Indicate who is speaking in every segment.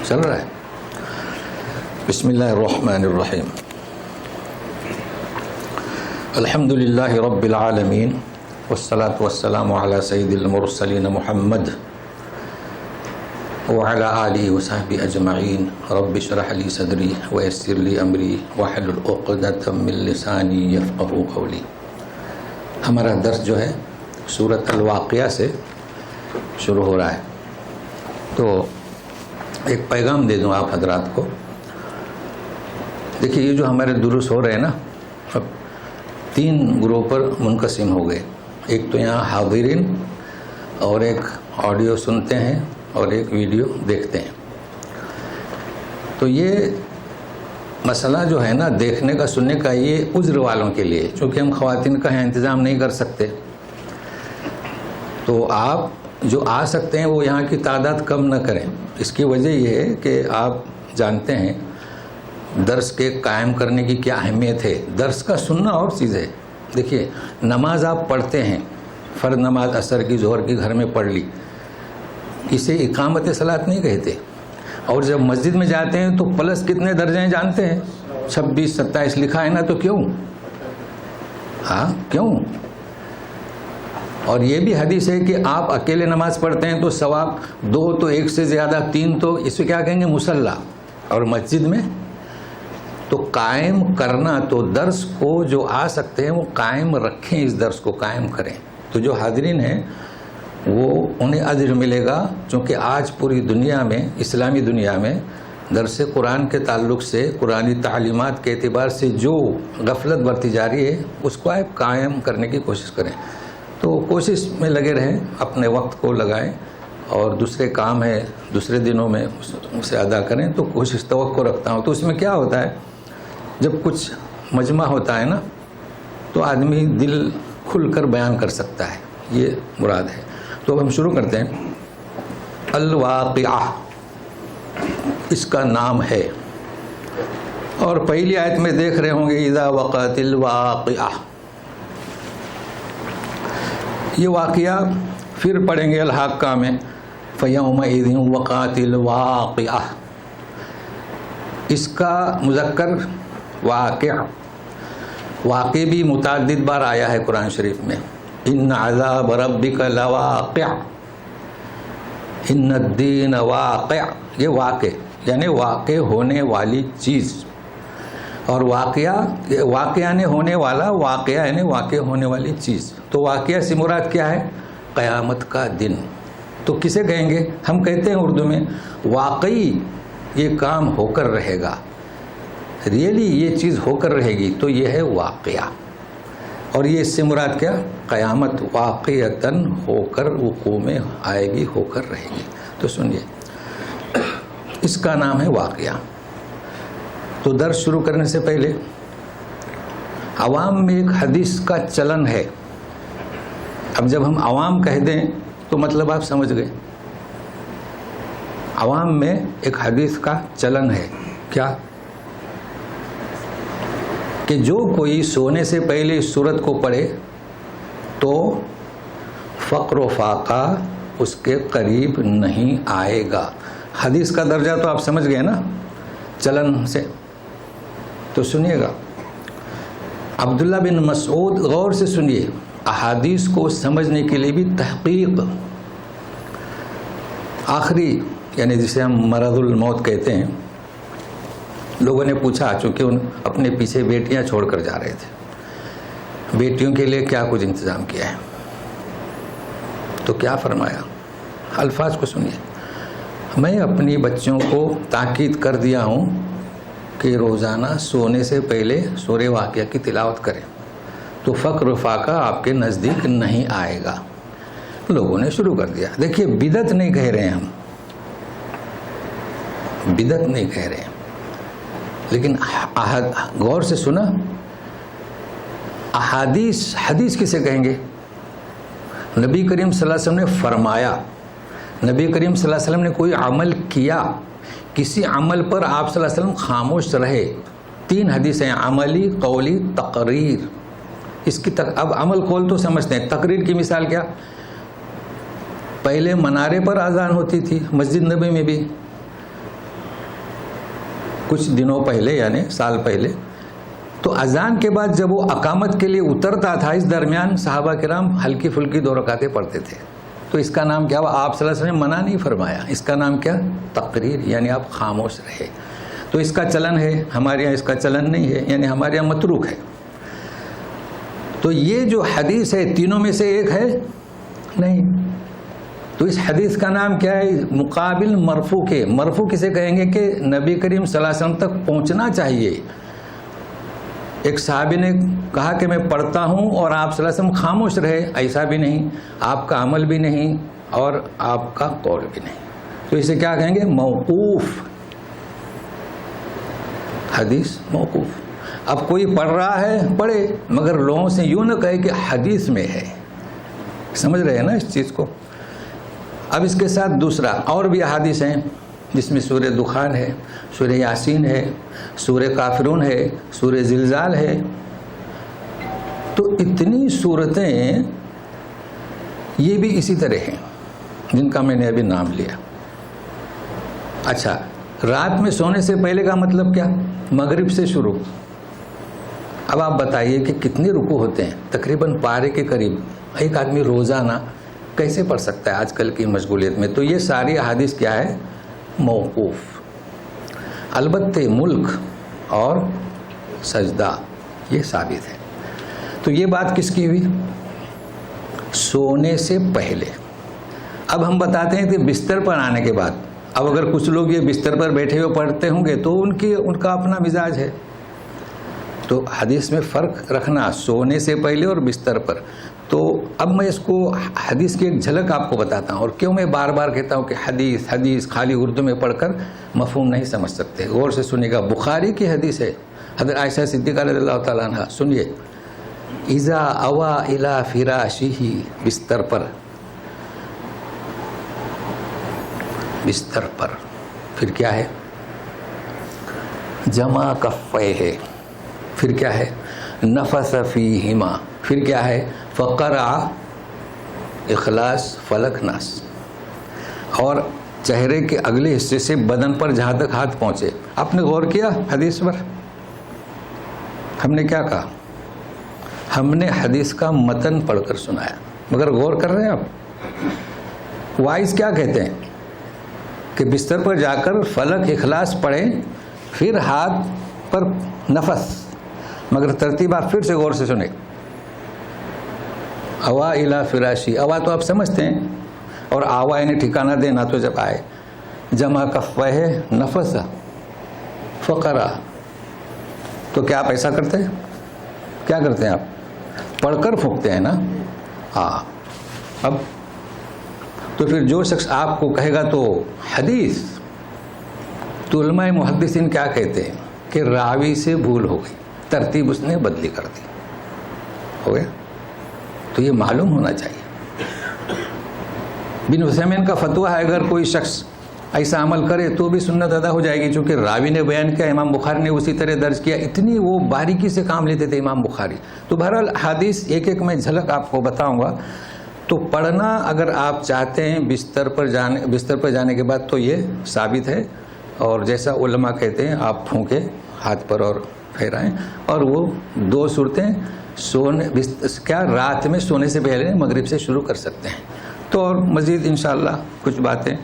Speaker 1: چل رہا ہے. بسم اللہ الرحمن الرحیم. الحمد للہ رب العالمین والصلاة والسلام علی سید المرسلین محمد وعلی آلہ وصحبہ اجمعین. رب اشرح لی صدری ویسر لی امری واحلل عقدۃ من لسانی یفقہوا قولی. ہمارا درس جو ہے سورۃ الواقعہ سے شروع ہو رہا ہے. تو ایک پیغام دے دوں آپ حضرات کو. دیکھیے یہ جو ہمارے دروس ہو رہے ہیں نا، اب 3 گروپ پر منقسم ہو گئے. ایک تو یہاں حاضرین، اور ایک آڈیو سنتے ہیں، اور ایک ویڈیو دیکھتے ہیں. تو یہ مسئلہ جو ہے نا دیکھنے کا سننے کا، یہ عذر والوں کے لیے، چونکہ ہم خواتین کا انتظام نہیں کر سکتے. تو آپ جو آ سکتے ہیں وہ یہاں کی تعداد کم نہ کریں. اس کی وجہ یہ ہے کہ آپ جانتے ہیں درس کے قائم کرنے کی کیا اہمیت ہے. درس کا سننا اور چیز ہے. دیکھیے نماز آپ پڑھتے ہیں، فرض نماز عصر کی ظہر کی گھر میں پڑھ لی، اسے اقامت صلاۃ نہیں کہتے. اور جب مسجد میں جاتے ہیں تو پلس کتنے درجے ہیں جانتے ہیں؟ 26 27 لکھا ہے نا. تو کیوں؟ ہاں کیوں؟ اور یہ بھی حدیث ہے کہ آپ اکیلے نماز پڑھتے ہیں تو ثواب 2 تو 1 سے زیادہ 3 تو اسے کیا کہیں گے؟ مصلی. اور مسجد میں تو قائم کرنا، تو درس کو جو آ سکتے ہیں وہ قائم رکھیں، اس درس کو قائم کریں. تو جو حاضرین ہیں وہ انہیں اجر ملے گا، چونکہ آج پوری دنیا میں، اسلامی دنیا میں درس قرآن کے تعلق سے، قرآنی تعلیمات کے اعتبار سے جو غفلت برتی جا رہی ہے اس کو آپ قائم کرنے کی کوشش کریں. تو کوشش میں لگے رہیں، اپنے وقت کو لگائیں، اور دوسرے کام ہے دوسرے دنوں میں اسے ادا کریں. تو کوشش توقع رکھتا ہوں. تو اس میں کیا ہوتا ہے، جب کچھ مجمع ہوتا ہے نا تو آدمی دل کھل کر بیان کر سکتا ہے، یہ مراد ہے. تو اب ہم شروع کرتے ہیں. الواقعہ اس کا نام ہے، اور پہلی آیت میں دیکھ رہے ہوں گے اذا وقعت الواقعہ. یہ واقعہ پھر پڑھیں گے الحاقہ میں، فیومئذ وقعت الواقعہ. اس کا مذکر واقع، واقع بھی متعدد بار آیا ہے قرآن شریف میں. ان عذاب ربک لواقع، ان الدین واقع. یہ واقع یعنی واقع ہونے والی چیز، اور واقعہ یعنی ہونے والا، واقعہ یعنی واقع ہونے والی چیز. تو واقعہ سے مراد کیا ہے؟ قیامت کا دن. تو کسے کہیں گے؟ ہم کہتے ہیں اردو میں واقعی یہ کام ہو کر رہے گا، ریئلی یہ چیز ہو کر رہے گی، تو یہ ہے واقعہ. اور یہ اس سے مراد کیا؟ قیامت واقعتاً ہو کر وقوع میں آئے گی، ہو کر رہے گی. تو سنیے، اس کا نام ہے واقعہ. تو درس شروع کرنے سے پہلے عوام میں ایک حدیث کا چلن ہے. اب جب ہم عوام کہہ دیں تو مطلب آپ سمجھ گئے. عوام میں ایک حدیث کا چلن ہے. کیا؟ کہ جو کوئی سونے سے پہلے اس سورت کو پڑھے تو فقر و فاقہ اس کے قریب نہیں آئے گا. حدیث کا درجہ تو آپ سمجھ گئے نا چلن سے. تو سنیے گا، عبداللہ بن مسعود، غور سے سنیے، احادیث کو سمجھنے کے لیے بھی تحقیق، آخری یعنی جسے ہم مرض الموت کہتے ہیں. لوگوں نے پوچھا، چونکہ ان اپنے پیچھے بیٹیاں چھوڑ کر جا رہے تھے، بیٹیوں کے لیے کیا کچھ انتظام کیا ہے؟ تو کیا فرمایا؟ الفاظ کو سنیے. میں اپنی بچوں کو تاکید کر دیا ہوں کہ روزانہ سونے سے پہلے سورہ واقعہ کی تلاوت کریں، تو فقر و فاقہ آپ کے نزدیک نہیں آئے گا. لوگوں نے شروع کر دیا. دیکھیے بدعت نہیں کہہ رہے ہیں ہم، بدعت نہیں کہہ رہے ہیں، لیکن غور سے سنا، حدیث کسے کہیں گے؟ نبی کریم صلی اللہ علیہ وسلم نے فرمایا. نبی کریم صلی اللہ علیہ وسلم نے کوئی عمل کیا، کسی عمل پر آپ صلی اللہ علیہ وسلم خاموش رہے. 3 حدیثیں، عملی، قولی، تقریر. اس کی اب عمل قول تو سمجھتے ہیں، تقریر کی مثال کیا؟ پہلے منارے پر اذان ہوتی تھی مسجد نبی میں بھی، کچھ دنوں پہلے یعنی سال پہلے، تو اذان کے بعد جب وہ اقامت کے لیے اترتا تھا اس درمیان صحابہ کرام ہلکی پھلکی 2 رکعتیں پڑھتے تھے. تو اس کا نام کیا ہوا؟ آپ صلی اللہ علیہ وسلم نے منع نہیں فرمایا، اس کا نام کیا؟ تقریر، یعنی آپ خاموش رہے. تو اس کا چلن ہے، ہمارے یہاں اس کا چلن نہیں ہے، یعنی ہمارے یہاں متروک ہے. تو یہ جو حدیث ہے تینوں میں سے ایک ہے نہیں. تو اس حدیث کا نام کیا ہے؟ مقابل مرفوع کے. مرفوع کسے کہیں گے کہ نبی کریم صلی اللہ علیہ وسلم تک پہنچنا چاہیے. ایک صحابی نے کہا کہ میں پڑھتا ہوں اور آپ صلی اللہ علیہ وسلم خاموش رہے، ایسا بھی نہیں، آپ کا عمل بھی نہیں اور آپ کا قول بھی نہیں. تو اسے کیا کہیں گے؟ موقوف حدیث، موقوف. اب کوئی پڑھ رہا ہے پڑھے، مگر لوگوں سے یوں نہ کہے کہ حدیث میں ہے. سمجھ رہے ہیں نا اس چیز کو؟ اب اس کے ساتھ دوسرا اور بھی احادیث ہیں جس میں سورہ دخان ہے، سورہ یاسین ہے، سورہ کافرون ہے، سورہ زلزال ہے. تو اتنی صورتیں یہ بھی اسی طرح ہیں جن کا میں نے ابھی نام لیا. اچھا، رات میں سونے سے پہلے کا مطلب کیا؟ مغرب سے شروع. اب آپ بتائیے کہ کتنے رکوع ہوتے ہیں؟ تقریباً پارے کے قریب. ایک آدمی روزانہ کیسے پڑھ سکتا ہے آج کل کی مشغولیت میں؟ تو یہ ساری احادیث کیا ہے؟ موقوف. البتہ ملک اور سجدہ یہ ثابت ہے. تو یہ بات کس کی ہوئی؟ سونے سے پہلے. اب ہم بتاتے ہیں کہ بستر پر آنے کے بعد. اب اگر کچھ لوگ یہ بستر پر بیٹھے ہوئے پڑھتے ہوں گے تو ان کا اپنا مزاج ہے. تو حدیث میں فرق رکھنا سونے سے پہلے اور بستر پر. تو اب میں اس کو حدیث کی ایک جھلک آپ کو بتاتا ہوں. اور کیوں میں بار بار کہتا ہوں کہ حدیث خالی اردو میں پڑھ کر مفہوم نہیں سمجھ سکتے. غور سے سنیے گا. بخاری کی حدیث ہے، حضرت عائشہ صدیقہ رضی اللہ تعالیٰ عنہ. سنیے. اذا اوا الی فراشہ، بستر پر، بستر پر. پھر کیا ہے؟ جمع کفیہ. پھر کیا ہے؟ نفث فیہما. پھر کیا ہے؟ فقرع اخلاص فلق ناس. اور چہرے کے اگلے حصے سے بدن پر جہاں تک ہاتھ پہنچے. آپ نے غور کیا حدیث پر؟ ہم نے کیا کہا؟ ہم نے حدیث کا متن پڑھ کر سنایا، مگر غور کر رہے ہیں آپ؟ وائز کیا کہتے ہیں کہ بستر پر جا کر فلق اخلاص پڑھیں، پھر ہاتھ پر نفس. مگر ترتیب آپ پھر سے غور سے سنیں. اوا الی فراشی. اوا تو آپ سمجھتے ہیں، اور آوا یعنی ٹھکانہ دینا. تو جب آئے جمع کفیہ نفس فقرا. تو کیا آپ ایسا کرتے ہیں؟ کیا کرتے ہیں آپ؟ پڑھ کر پھونکتے ہیں نا. ہاں. اب تو پھر جو شخص آپ کو کہے گا تو حدیث، تو علماء محدثین کیا کہتے ہیں کہ راوی سے بھول ہو گئی، ترتیب اس نے بدلی کر دی. ہو گیا؟ تو یہ معلوم ہونا چاہیے. بن عثیمین کا فتویٰ ہے اگر کوئی شخص ایسا عمل کرے تو بھی سنت ادا ہو جائے گی، چونکہ راوی نے بیان کیا، امام بخاری نے اسی طرح درج کیا. اتنی وہ باریکی سے کام لیتے تھے امام بخاری. تو بہرحال حدیث ایک ایک میں جھلک آپ کو بتاؤں گا. تو پڑھنا اگر آپ چاہتے ہیں بستر پر جانے کے بعد تو یہ ثابت ہے. اور جیسا علماء کہتے ہیں آپ پھونکے ہاتھ پر اور پھیرائیں. اور وہ 2 صورتیں رات میں سونے سے پہلے مغرب سے شروع کر سکتے ہیں. تو اور مزید انشاءاللہ کچھ باتیں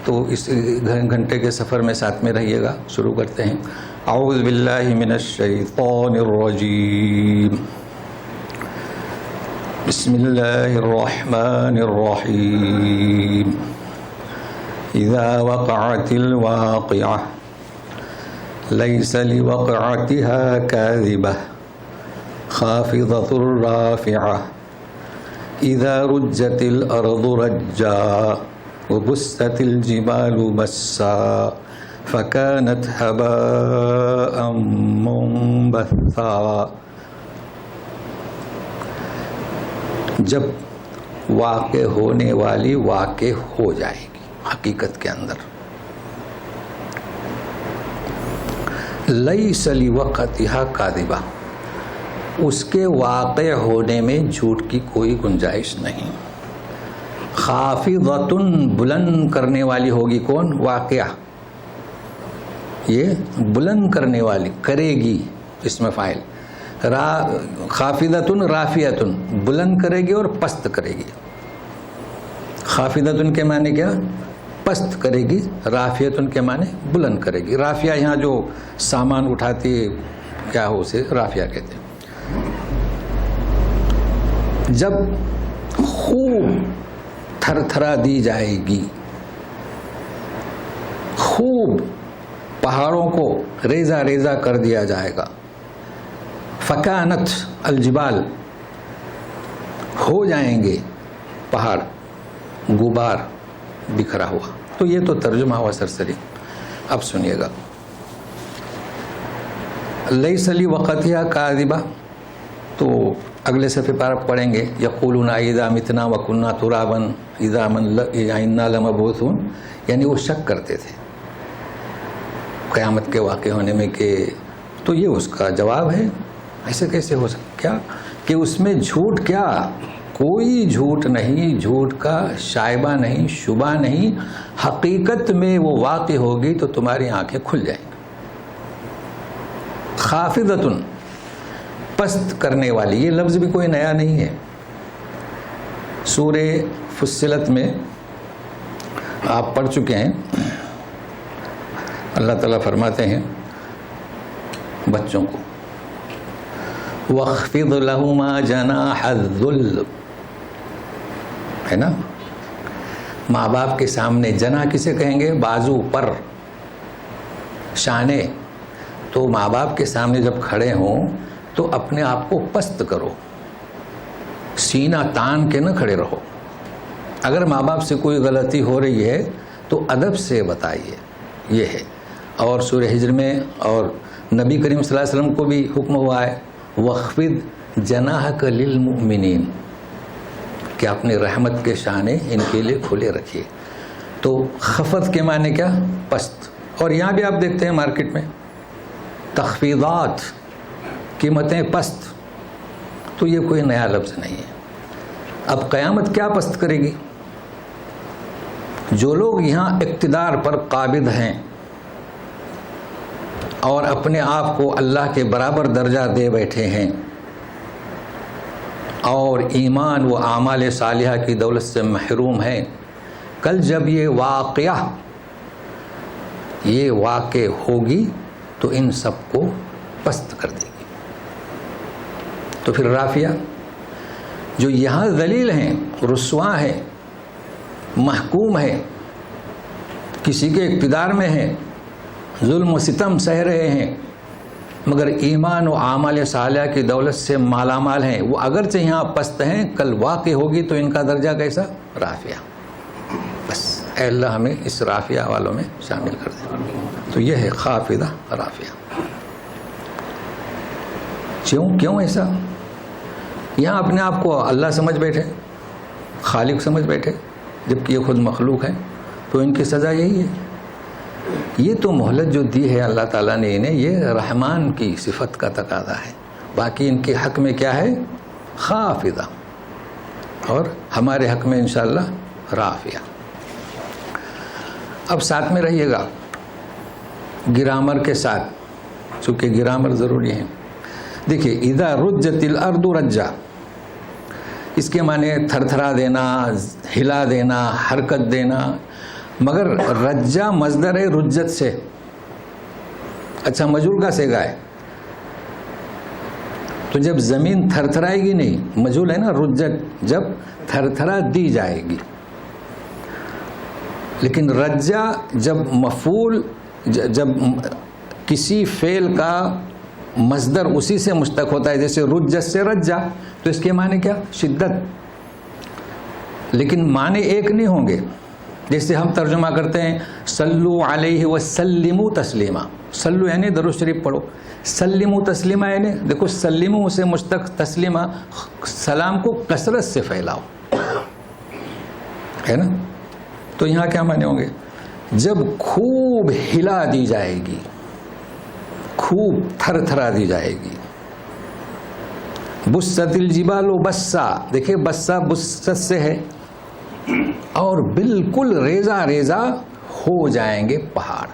Speaker 1: تو اس گھنٹے کے سفر میں ساتھ میں رہیے گا. شروع کرتے ہیں. اعوذ باللہ من الشیطان الرجیم. بسم اللہ الرحمن الرحیم. اذا وقعت الواقعہ لیس لوقعتها کاذبہ خافضۃ رافعہ اذا رجت الارض رجا وبست الجبال بسا فكانت هباء منبثا. جب واقع ہونے والی واقع ہو جائے گی حقیقت کے اندر. لیس لوقعتها کاذبہ، اس کے واقع ہونے میں جھوٹ کی کوئی گنجائش نہیں. خافضۃ، بلند کرنے والی ہوگی. کون؟ واقعہ. یہ بلند کرنے والی، کرے گی اسم فاعل، خافضۃ رافعۃ، بلند کرے گی اور پست کرے گی. خافضۃ کے معنی کیا؟ پست کرے گی. رافعۃ کے معنی بلند کرے گی. رافعہ یہاں جو سامان اٹھاتی ہے کیا ہو، اسے رافعہ کہتے ہیں. جب خوب تھر تھرا دی جائے گی، خوب پہاڑوں کو ریزہ ریزہ کر دیا جائے گا. فکانت الجبال، ہو جائیں گے پہاڑ غبار بکھرا ہوا. تو یہ تو ترجمہ ہوا سرسری. اب سنیے گا. لیس لی وقتھا کاذبہ، تو اگلے صفحے پر آپ پڑھیں گے یقولون اذا متنا وکنا ترابا اذا انا لمبعوثون، یعنی وہ شک کرتے تھے قیامت کے واقع ہونے میں کہ، تو یہ اس کا جواب ہے. ایسے کیسے ہو سکتا، کیا کہ اس میں جھوٹ، کیا کوئی جھوٹ نہیں، جھوٹ کا شائبہ نہیں، شبہ نہیں. حقیقت میں وہ واقع ہوگی تو تمہاری آنکھیں کھل جائیں گی. خافضۃ، پست کرنے والی، یہ لفظ بھی کوئی نیا نہیں ہے. سورہ فصلت میں آپ پڑھ چکے ہیں. اللہ تعالیٰ فرماتے ہیں بچوں کو وَاخْفِضْ لَهُمَا جَنَاحَ الذُّلِّ، ہے نا. ماں باپ کے سامنے جناح کسے کہیں گے؟ بازو، پر، شانے. تو ماں باپ کے سامنے جب کھڑے ہوں تو اپنے آپ کو پست کرو، سینہ تان کے نہ کھڑے رہو. اگر ماں باپ سے کوئی غلطی ہو رہی ہے تو ادب سے بتائیے، یہ ہے. اور سورہ ہجر میں اور نبی کریم صلی اللہ علیہ وسلم کو بھی حکم ہوا ہے وَاخْفِضْ جَنَاحَكَ لِلْمُؤْمِنِينَ، کہ اپنے رحمت کے شانے ان کے لیے کھلے رکھیے. تو خفض کے معنی کیا؟ پست. اور یہاں بھی آپ دیکھتے ہیں مارکیٹ میں تخفیضات، قیمتیں پست. تو یہ کوئی نیا لفظ نہیں ہے. اب قیامت کیا پست کرے گی؟ جو لوگ یہاں اقتدار پر قابض ہیں اور اپنے آپ کو اللہ کے برابر درجہ دے بیٹھے ہیں اور ایمان و اعمال صالحہ کی دولت سے محروم ہیں، کل جب یہ واقع ہوگی تو ان سب کو پست کر دے گی. تو پھر رافعہ جو یہاں ذلیل ہیں، رسوا ہیں، محکوم ہیں، کسی کے اقتدار میں ہیں، ظلم و ستم سہ رہے ہیں، مگر ایمان و اعمال صالحہ کی دولت سے مالا مال ہیں، وہ اگرچہ یہاں پست ہیں، کل واقع ہوگی تو ان کا درجہ کیسا؟ رافعہ. بس اے اللہ ہمیں اس رافعہ والوں میں شامل کر دیں. تو یہ ہے خافضہ رافعہ. کیوں ایسا؟ یہاں اپنے آپ کو اللہ سمجھ بیٹھے، خالق سمجھ بیٹھے، جبکہ یہ خود مخلوق ہے. تو ان کی سزا یہی ہے. یہ تو مہلت جو دی ہے اللہ تعالیٰ نے انہیں، یہ رحمان کی صفت کا تقاضا ہے. باقی ان کے حق میں کیا ہے؟ خافضہ، اور ہمارے حق میں انشاءاللہ رافعہ. اب ساتھ میں رہیے گا گرامر کے ساتھ، چونکہ گرامر ضروری ہے. دیکھیے اذا رجت الارض رجا، اس کے معنی تھر تھرا دینا، ہلا دینا، حرکت دینا، مگر رجا مصدر ہے رجت سے. اچھا مجہول کا صیغہ ہے، تو جب زمین تھر تھرائے گی نہیں، مجہول ہے نا رجت، جب تھر تھرا دی جائے گی. لیکن رجا جب مفعول، جب کسی فعل کا مصدر اسی سے مشتق ہوتا ہے، جیسے رجت سے رجا، تو اس کے معنی کیا؟ شدت. لیکن معنی ایک نہیں ہوں گے. جیسے ہم ترجمہ کرتے ہیں صلو علیہ وسلموا تسلیما، صلو یعنی درود شریف پڑھو، سلموا تسلیما یعنی دیکھو سلموا سے مشتق تسلیما، سلام کو کثرت سے پھیلاؤ، ہے نا. تو یہاں کیا معنی ہوں گے؟ جب خوب ہلا دی جائے گی، خوب تھر تھرا دی جائے گی. بست الجبال بسا، دیکھیں بسا بست سے ہے، اور بالکل ریزہ ریزہ ہو جائیں گے پہاڑ.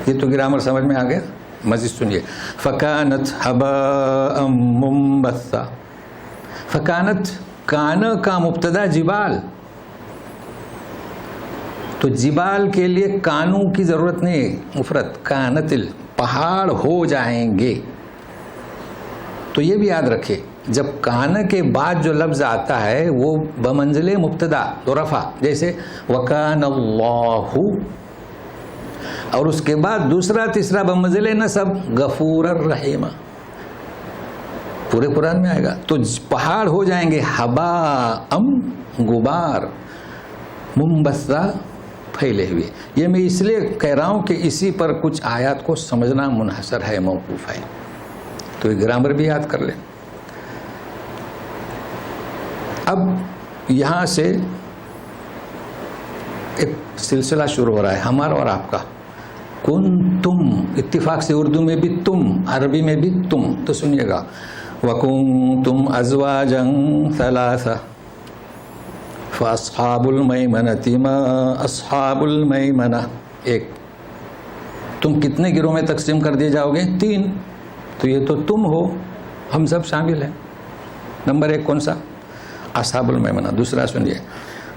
Speaker 1: یہ تو گرامر سمجھ میں آ گیا. مزید سنیے. فکانت حباء منبثا. فکانت کان کا مبتدا جبال، تو جبال کے لیے کانوں کی ضرورت نہیں، مفرد کانت، پہاڑ ہو جائیں گے. تو یہ بھی یاد رکھے جب کان کے بعد جو لفظ آتا ہے وہ بمنزل مبتدا تو رفع، جیسے وکان اللہ، اور اس کے بعد دوسرا تیسرا بمنزل نصب غفور الرحیم، پورے قرآن میں آئے گا. تو پہاڑ ہو جائیں گے حباء غبار، منبثا پھیلے ہوئے. یہ میں اس لیے کہہ رہا ہوں کہ اسی پر کچھ آیات کو سمجھنا منحصر ہے، موقوف ہے. تو یہ گرامر بھی یاد کر لیں. اب یہاں سے ایک سلسلہ شروع ہو رہا ہے ہمارا اور آپ کا. کنتم، اتفاق سے اردو میں بھی تم، عربی میں بھی تم. تو سنیے گا. وکنتم ازواجا ثلاثہ فاصحاب المیمنة ما اصحاب المیمنہ. ایک، تم کتنے گروہ میں تقسیم کر دیے جاؤ گے؟ 3. تو یہ تو تم ہو، ہم سب شامل ہیں. نمبر 1 کون سا؟ اصحاب المیمنہ. دوسرا سنیے.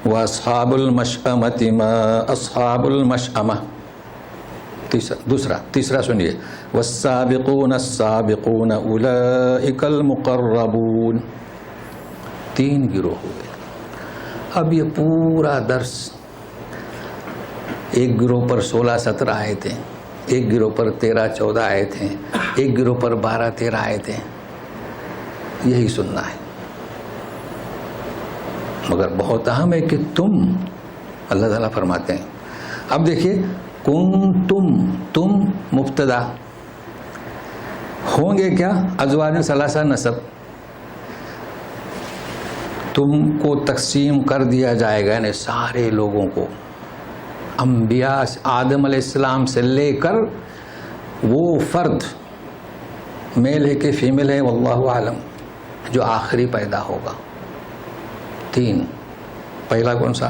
Speaker 1: واصحاب المشأمة ما اصحاب المشأمہ. تیسرا سنیے. والسابقون السابقون اولئک المقربون. 3 گروہ ہوئے. اب یہ پورا درس ایک گروہ پر 16-17 آیتیں، ایک گروہ پر 13-14 آیتیں، ایک گروہ پر 12-13 آیتیں، یہی سننا ہے. مگر بہت اہم ہے کہ تم، اللہ تعالیٰ فرماتے ہیں. اب دیکھیے کنتم، تم مبتدا، ہوں گے کیا؟ ازواج ثلاثہ نصب. تم کو تقسیم کر دیا جائے گا، یعنی سارے لوگوں کو، انبیاء آدم علیہ السلام سے لے کر وہ فرد، میل ہے کہ فیمیل ہے واللہ عالم، جو آخری پیدا ہوگا. 3. پہلا کون سا؟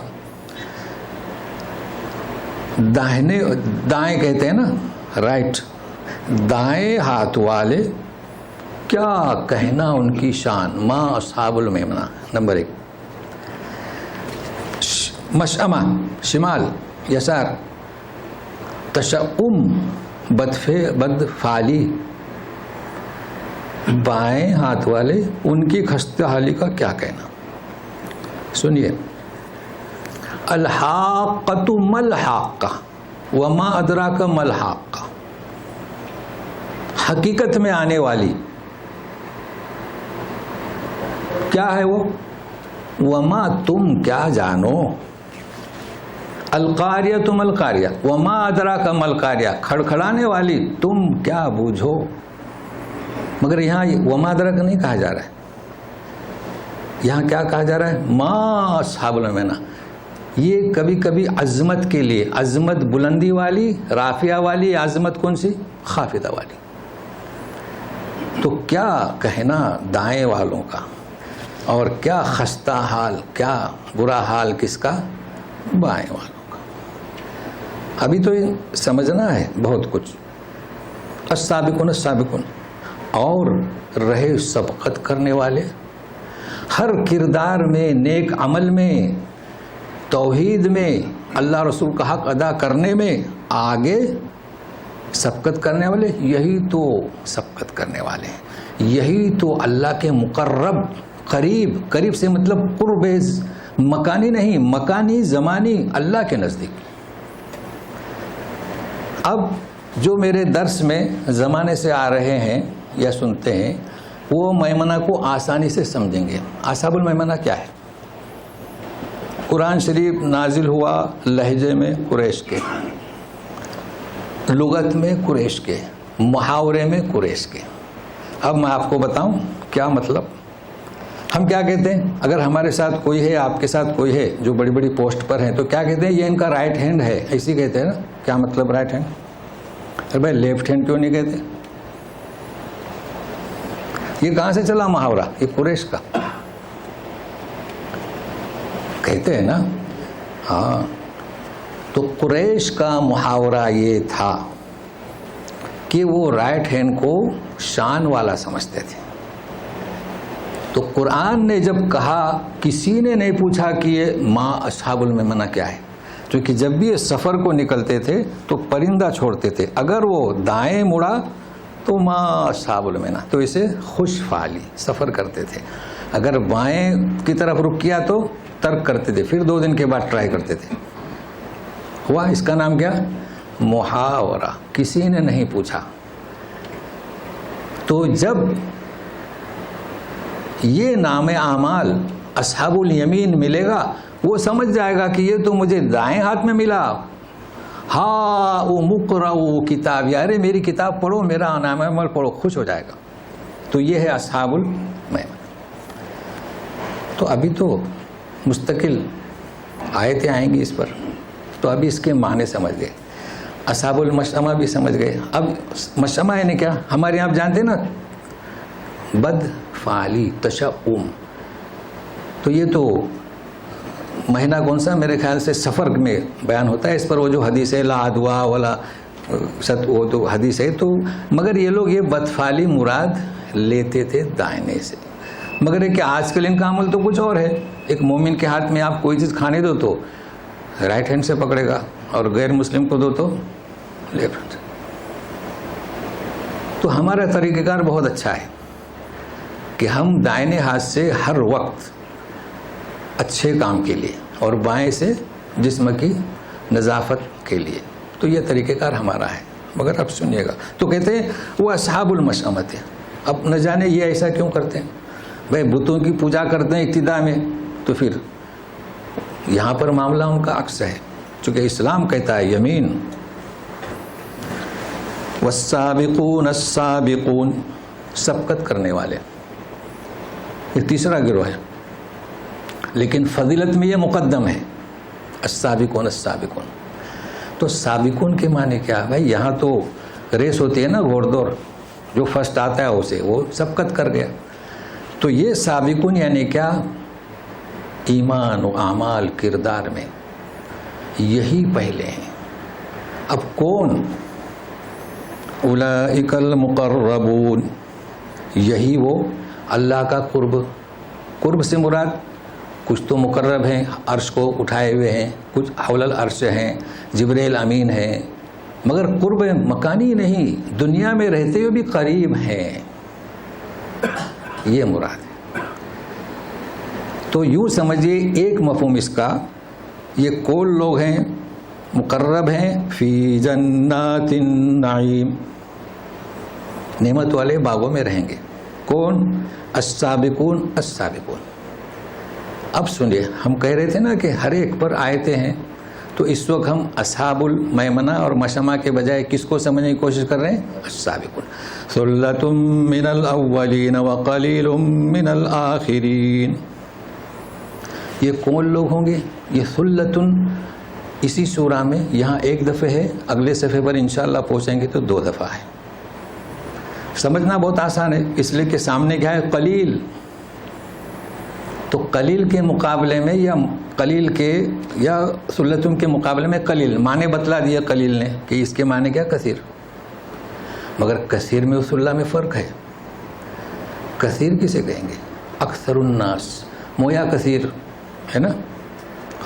Speaker 1: دائیں کہتے ہیں نا، رائٹ. دائیں ہاتھ والے، کیا کہنا ان کی شان، ما اصحاب المیمنہ. نمبر 1. مشأمہ شمال یسار، تشؤم بدفعلی، بائیں ہاتھ والے ان کی خستہ حالی کا کیا کہنا. سنیے. الحاقۃ ملحاقہ وما ادراک ملحاقہ. حقیقت میں آنے والی کیا ہے وہ؟ وما، تم کیا جانو. القاریہ ملقاریہ وما ادراک ملقاریہ، کھڑکھڑانے والی تم کیا بوجھو. مگر یہاں وما ادراک نہیں کہا جا رہا ہے، یہاں کیا کہا جا رہا ہے؟ ما اصحاب المیمنہ. یہ کبھی کبھی عظمت کے لیے، عظمت بلندی والی، رافعہ والی، عظمت کون سی؟ خافضہ والی. تو کیا کہنا دائیں والوں کا، اور کیا خستہ حال، کیا برا حال کس کا؟ بائیں والوں کا. ابھی تو یہ سمجھنا ہے بہت کچھ. السابقون السابقون، اور رہے سبقت کرنے والے، ہر کردار میں، نیک عمل میں، توحید میں، اللہ رسول کا حق ادا کرنے میں آگے سبقت کرنے والے. یہی تو سبقت کرنے والے ہیں، یہی تو اللہ کے مقرب، قریب، قریب سے مطلب قرب، مکانی نہیں، مکانی زمانی، اللہ کے نزدیک. اب جو میرے درس میں زمانے سے آ رہے ہیں یا سنتے ہیں، وہ میمنہ کو آسانی سے سمجھیں گے. اصحاب المیمنہ کیا ہے؟ قرآن شریف نازل ہوا لہجے میں قریش کے، لغت میں قریش کے، محاورے میں قریش کے. اب میں آپ کو بتاؤں کیا مطلب. ہم کیا کہتے ہیں؟ اگر ہمارے ساتھ کوئی ہے، آپ کے ساتھ کوئی ہے جو بڑی بڑی پوسٹ پر ہیں، تو کیا کہتے ہیں؟ یہ ان کا رائٹ ہینڈ ہے، ایسی کہتے ہیں نا. کیا مطلب رائٹ ہینڈ؟ ارے بھائی لیفٹ ہینڈ کیوں نہیں کہتے؟ یہ کہاں سے چلا محاورہ؟ یہ قریش کا کہتے ہیں نا. ہاں، تو قریش کا محاورہ یہ تھا کہ وہ رائٹ ہینڈ کو شان والا سمجھتے تھے. تو قرآن نے جب کہا, کسی نے نہیں پوچھا کہ یہ ما اصحاب المیمنہ کیا ہے, کیونکہ جب بھی یہ سفر کو نکلتے تھے تو پرندہ چھوڑتے تھے, اگر وہ دائیں مڑا تو ما اصحاب المیمنہ, تو اسے خوش فعالی سفر کرتے تھے. اگر بائیں کی طرف رک کیا تو ترک کرتے تھے, پھر 2 دن کے بعد ٹرائی کرتے تھے. ہوا اس کا نام کیا؟ محاورہ. کسی نے نہیں پوچھا. تو جب یہ نام اعمال اصحاب الیمین ملے گا, وہ سمجھ جائے گا کہ یہ تو مجھے دائیں ہاتھ میں ملا. ہاں او مقرؤ کتاب, یار میری کتاب پڑھو, میرا نام اعمال پڑھو, خوش ہو جائے گا. تو یہ ہے اصحاب المیمنہ. تو ابھی تو مستقل آیتیں آئیں گی اس پر, تو ابھی اس کے معنی سمجھ گئے. اصحاب المشأمہ بھی سمجھ گئے. اب مشأمہ یعنی کیا؟ ہمارے یہاں آپ جانتے ہیں نا, بد فعالی, تشؤم. تو یہ تو مہینہ کون سا؟ میرے خیال سے سفر میں بیان ہوتا ہے. اس پر وہ جو حدیث ہے لا عدوا ولا ست, وہ تو حدیث ہے. تو مگر یہ لوگ یہ بدفعالی مراد لیتے تھے دائنے سے. مگر یہ کہ آج کل ان کا عمل تو کچھ اور ہے. ایک مومن کے ہاتھ میں آپ کوئی چیز کھانے دو تو رائٹ ہینڈ سے پکڑے گا, اور غیر مسلم کو دو تو لیفٹ. تو ہمارا طریقہ کار بہت اچھا ہے کہ ہم دائنے ہاتھ سے ہر وقت اچھے کام کے لیے, اور بائیں سے جسم کی نظافت کے لیے. تو یہ طریقہ کار ہمارا ہے. مگر اب سنیے گا, تو کہتے ہیں وہ اصحاب المشأمہ تھے. اب نہ جانے یہ ایسا کیوں کرتے ہیں بھائی, بتوں کی پوجا کرتے ہیں ابتدا میں, تو پھر یہاں پر معاملہ ان کا عکس ہے, چونکہ اسلام کہتا ہے یمین. والسابقون السابقون, سبقت کرنے والے, یہ تیسرا گروہ ہے. لیکن فضیلت میں یہ مقدم ہے, السابقون السابقون. تو سابقون کے معنی کیا ہے بھائی؟ یہاں تو ریس ہوتی ہے نا, گھوڑ دوڑ, جو فرسٹ آتا ہے اسے وہ سبقت کر گیا. تو یہ سابقون یعنی کیا؟ ایمان و اعمال کردار میں یہی پہلے ہیں. اب کون؟ اولئک المقربون, یہی وہ اللہ کا قرب. قرب سے مراد کچھ تو مقرب ہیں, عرش کو اٹھائے ہوئے ہیں, کچھ حول العرش ہیں, جبریل امین ہیں, مگر قرب مکانی نہیں, دنیا میں رہتے ہوئے بھی قریب ہیں, یہ مراد ہے. تو یوں سمجھیے ایک مفہوم اس کا, یہ کون لوگ ہیں؟ مقرب ہیں, فی جنات النعیم, نعمت والے باغوں میں رہیں گے. کون؟ السابقون السابقون. اب سنیے, ہم کہہ رہے تھے نا کہ ہر ایک پر آیتیں ہیں, تو اس وقت ہم اصحاب المیمنہ اور مشأمہ کے بجائے کس کو سمجھنے کی کوشش کر رہے ہیں؟ السابقون. ثلۃ من الاولین وقلیل من الآخرین. یہ کون لوگ ہوں گے؟ یہ ثلۃ اسی سورہ میں یہاں ایک دفعہ ہے, اگلے صفحے پر انشاءاللہ پہنچیں گے تو 2 دفعہ ہے. سمجھنا بہت آسان ہے, اس لیے کہ سامنے کیا ہے؟ قلیل. تو قلیل کے مقابلے میں یا قلیل کے یا ثلۃ کے مقابلے میں قلیل, معنی بتلا دیا قلیل نے کہ اس کے معنی کیا؟ کثیر. مگر کثیر میں اور ثلۃ میں فرق ہے. کثیر کسے کہیں گے؟ اکثر الناس, مویا کثیر ہے نا.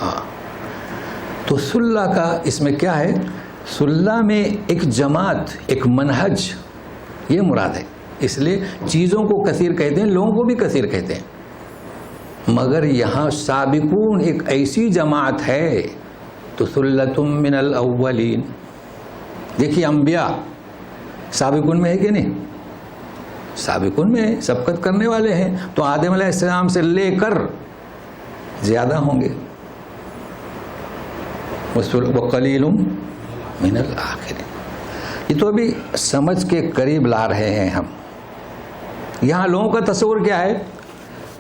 Speaker 1: ہاں, تو ثلۃ کا اس میں کیا ہے؟ ثلۃ میں ایک جماعت, ایک منہج, یہ مراد ہے. اس لیے چیزوں کو کثیر کہتے ہیں, لوگوں کو بھی کثیر کہتے ہیں. مگر یہاں سابقون ایک ایسی جماعت ہے, تو ثلۃ من الاولین. دیکھیے انبیاء سابقون میں ہے کہ نہیں؟ سابقون میں ہے, سبقت کرنے والے ہیں. تو آدم علیہ السلام سے لے کر زیادہ ہوں گے. وقلیل من الآخرین. یہ تو ابھی سمجھ کے قریب لا رہے ہیں ہم. یہاں لوگوں کا تصور کیا ہے؟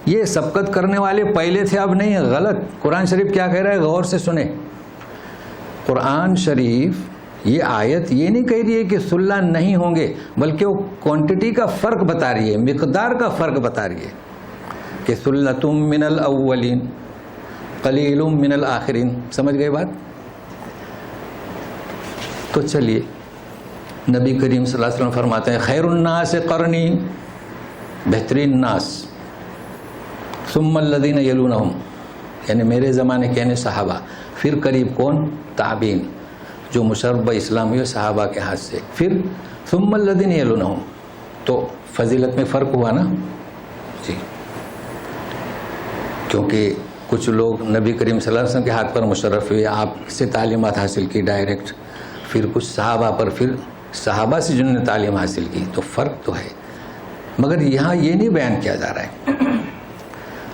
Speaker 1: یہ سبقت کرنے والے پہلے تھے, اب نہیں, غلط. قرآن شریف کیا کہہ رہا ہے؟ غور سے سنیں. قرآن شریف یہ آیت یہ نہیں کہہ رہی ہے کہ ثلۃ نہیں ہوں گے, بلکہ وہ کوانٹٹی کا فرق بتا رہی ہے, مقدار کا فرق بتا رہی ہے کہ ثلۃ من الاولین قلیل من الآخرین. سمجھ گئے بات؟ تو چلیے نبی کریم صلی اللہ علیہ وسلم فرماتے ہیں خیر الناس قرنی، بہترین ناس، ثم الذین یلونہم، یعنی میرے زمانے کے یعنی صحابہ، پھر قریب کون؟ تابعین جو مشرب اسلام ہوئے صحابہ کے ہاتھ سے، پھر ثم الذین یلونہم، تو فضیلت میں فرق ہوا نا جی، کیونکہ کچھ لوگ نبی کریم صلی اللہ علیہ وسلم کے ہاتھ پر مشرف ہوئے، آپ سے تعلیمات حاصل کی ڈائریکٹ، پھر کچھ صحابہ پر، پھر صحابہ سے جنہوں نے تعلیم حاصل کی، تو فرق تو ہے، مگر یہاں یہ نہیں بیان کیا جا رہا ہے۔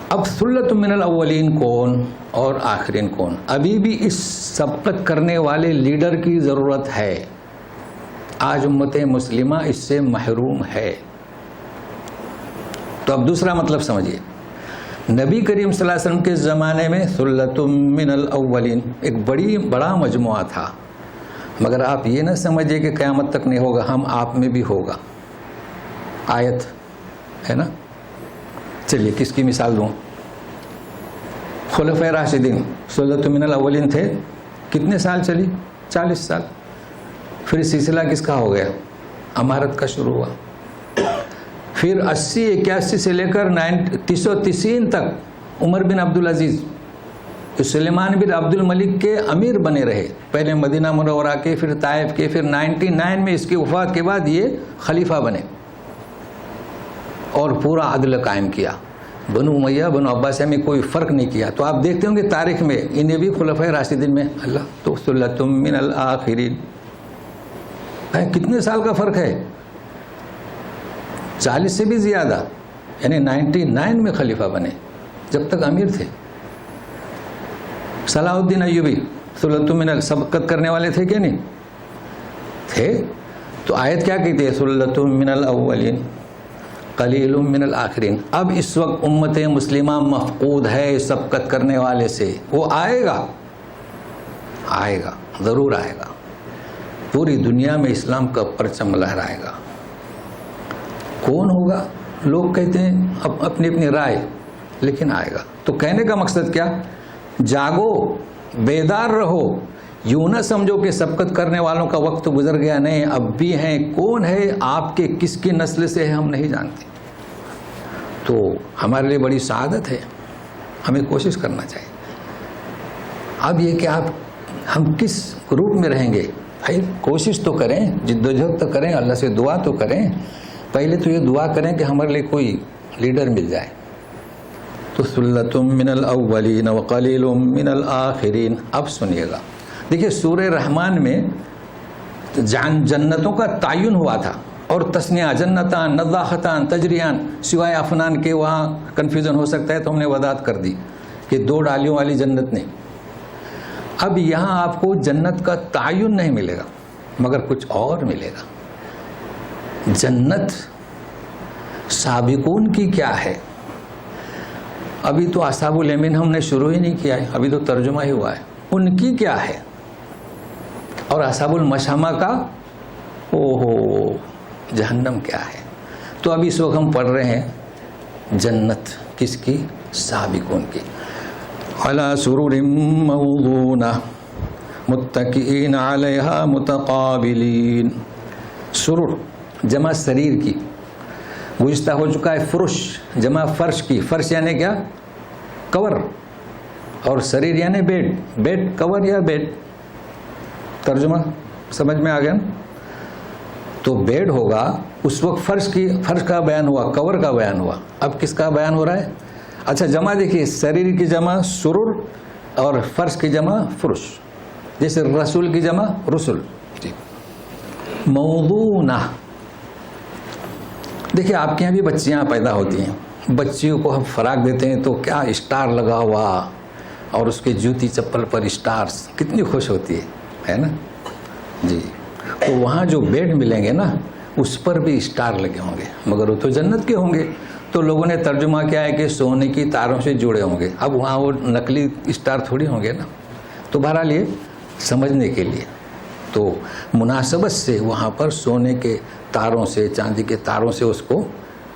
Speaker 1: اب ثلۃ من الاولین کون اور آخرین کون؟ ابھی بھی اس سبقت کرنے والے لیڈر کی ضرورت ہے، آج امت مسلمہ اس سے محروم ہے۔ تو اب دوسرا مطلب سمجھیے، نبی کریم صلی اللہ علیہ وسلم کے زمانے میں ثلۃ من الاولین ایک بڑا مجموعہ تھا، مگر آپ یہ نہ سمجھیے کہ قیامت تک نہیں ہوگا، ہم آپ میں بھی ہوگا، آیت ہے نا۔ چلیے کس کی مثال دوں؟ خلفائے راشدین ثلۃ من الاولین تھے، کتنے سال چلی؟ 40 سال۔ پھر سلسلہ کس کا ہو گیا؟ امارت کا شروع ہوا، پھر 80 81 سے لے کر 330 تک عمر بن عبدالعزیز سلیمان بن عبد الملک کے امیر بنے رہے، پہلے مدینہ منورہ کے، پھر طائف کے، پھر 99 میں اس کی وفات کے بعد یہ خلیفہ بنے اور پورا عدل قائم کیا، بنو امیہ بنو عباسیہ میں کوئی فرق نہیں کیا۔ تو آپ دیکھتے ہوں گے تاریخ میں انہیں بھی خلفائے راشدین میں اللہ تو ثلۃ من الاخرین، کتنے سال کا فرق ہے؟ 40 سے بھی زیادہ، یعنی 99 میں خلیفہ بنے، جب تک امیر تھے۔ صلاح الدین ایوبی ثلۃ من سبقت کرنے والے تھے کہ نہیں تھے؟ تو آیت کیا کہتی ہے؟ ثلۃ من الاولین قلیل من الاخرین۔ اب اس وقت امت مسلمہ مفقود ہے سبقت کرنے والے سے، وہ آئے گا ضرور آئے گا، پوری دنیا میں اسلام کا پرچم لہرائے گا۔ کون ہوگا؟ لوگ کہتے ہیں اپنی اپنی رائے، لیکن آئے گا۔ تو کہنے کا مقصد کیا؟ جاگو، بیدار رہو، یوں نہ سمجھو کہ سبقت کرنے والوں کا وقت گزر گیا، نہیں، اب بھی ہیں۔ کون ہے؟ آپ کے کس کی نسل سے ہے ہم نہیں جانتے، تو ہمارے لیے بڑی سعادت ہے، ہمیں کوشش کرنا چاہیے۔ اب یہ کہ ہم کس روٹ میں رہیں گے، بھائی کوشش تو کریں، جدوجہد تو کریں، اللہ سے دعا تو کریں، پہلے تو یہ دعا کریں کہ ہمارے لیے کوئی لیڈر مل جائے۔ تو ثلۃ من الاولین وقلیل من الاخرین۔ اب سنیے گا، دیکھیے سورہ رحمان میں جنتوں کا تعین ہوا تھا، اور تسنیہ جنتان نضاختان تجریان، سوائے افنان کے وہاں کنفیوژن ہو سکتا ہے تو ہم نے وضاحت کر دی کہ 2 ڈالیوں والی جنت نہیں۔ اب یہاں آپ کو جنت کا تعین نہیں ملے گا، مگر کچھ اور ملے گا۔ جنت سابقون کی کیا ہے؟ ابھی تو اصحاب الیمین ہم نے شروع ہی نہیں کیا ہے، ابھی تو ترجمہ ہی ہوا ہے، ان کی کیا ہے؟ اور اصحاب المشأمہ کا جہنم کیا ہے؟ تو ابھی اس وقت ہم پڑھ رہے ہیں جنت کس کی؟ سابقون کی۔ علی سرر موضونہ متکئین علیہا متقابلین۔ سرر جمع سریر کی، گزشتہ ہو چکا ہے فرش جمع فرش کی، فرش یعنی کیا؟ کور، اور سریر یعنی بیڈ، کور یا بیڈ، ترجمہ سمجھ میں آ گیا؟ تو بیڈ ہوگا، اس وقت فرش کا بیان ہوا، کور کا بیان ہوا، اب کس کا بیان ہو رہا ہے؟ اچھا جمع دیکھیے، سریر کی جمع سرر اور فرش کی جمع فرش، جیسے رسول کی جمع رسل۔ موضونہ، دیکھیے آپ کے یہاں بھی بچیاں پیدا ہوتی ہیں، بچیوں کو ہم فراق دیتے ہیں تو کیا اسٹار لگا ہوا، اور اس کے جوتی چپل پر اسٹارز، کتنی خوش ہوتی ہے نا جی۔ تو وہاں جو بیڈ ملیں گے نا اس پر بھی اسٹار لگے ہوں گے، مگر وہ تو جنت کے ہوں گے۔ تو لوگوں نے ترجمہ کیا ہے کہ سونے کی تاروں سے جڑے ہوں گے، اب وہاں وہ نقلی اسٹار تھوڑی ہوں گے نا۔ تو بہرحال یہ سمجھنے کے لیے تو مناسبت سے وہاں پر سونے کے تاروں سے، چاندی کے تاروں سے اس کو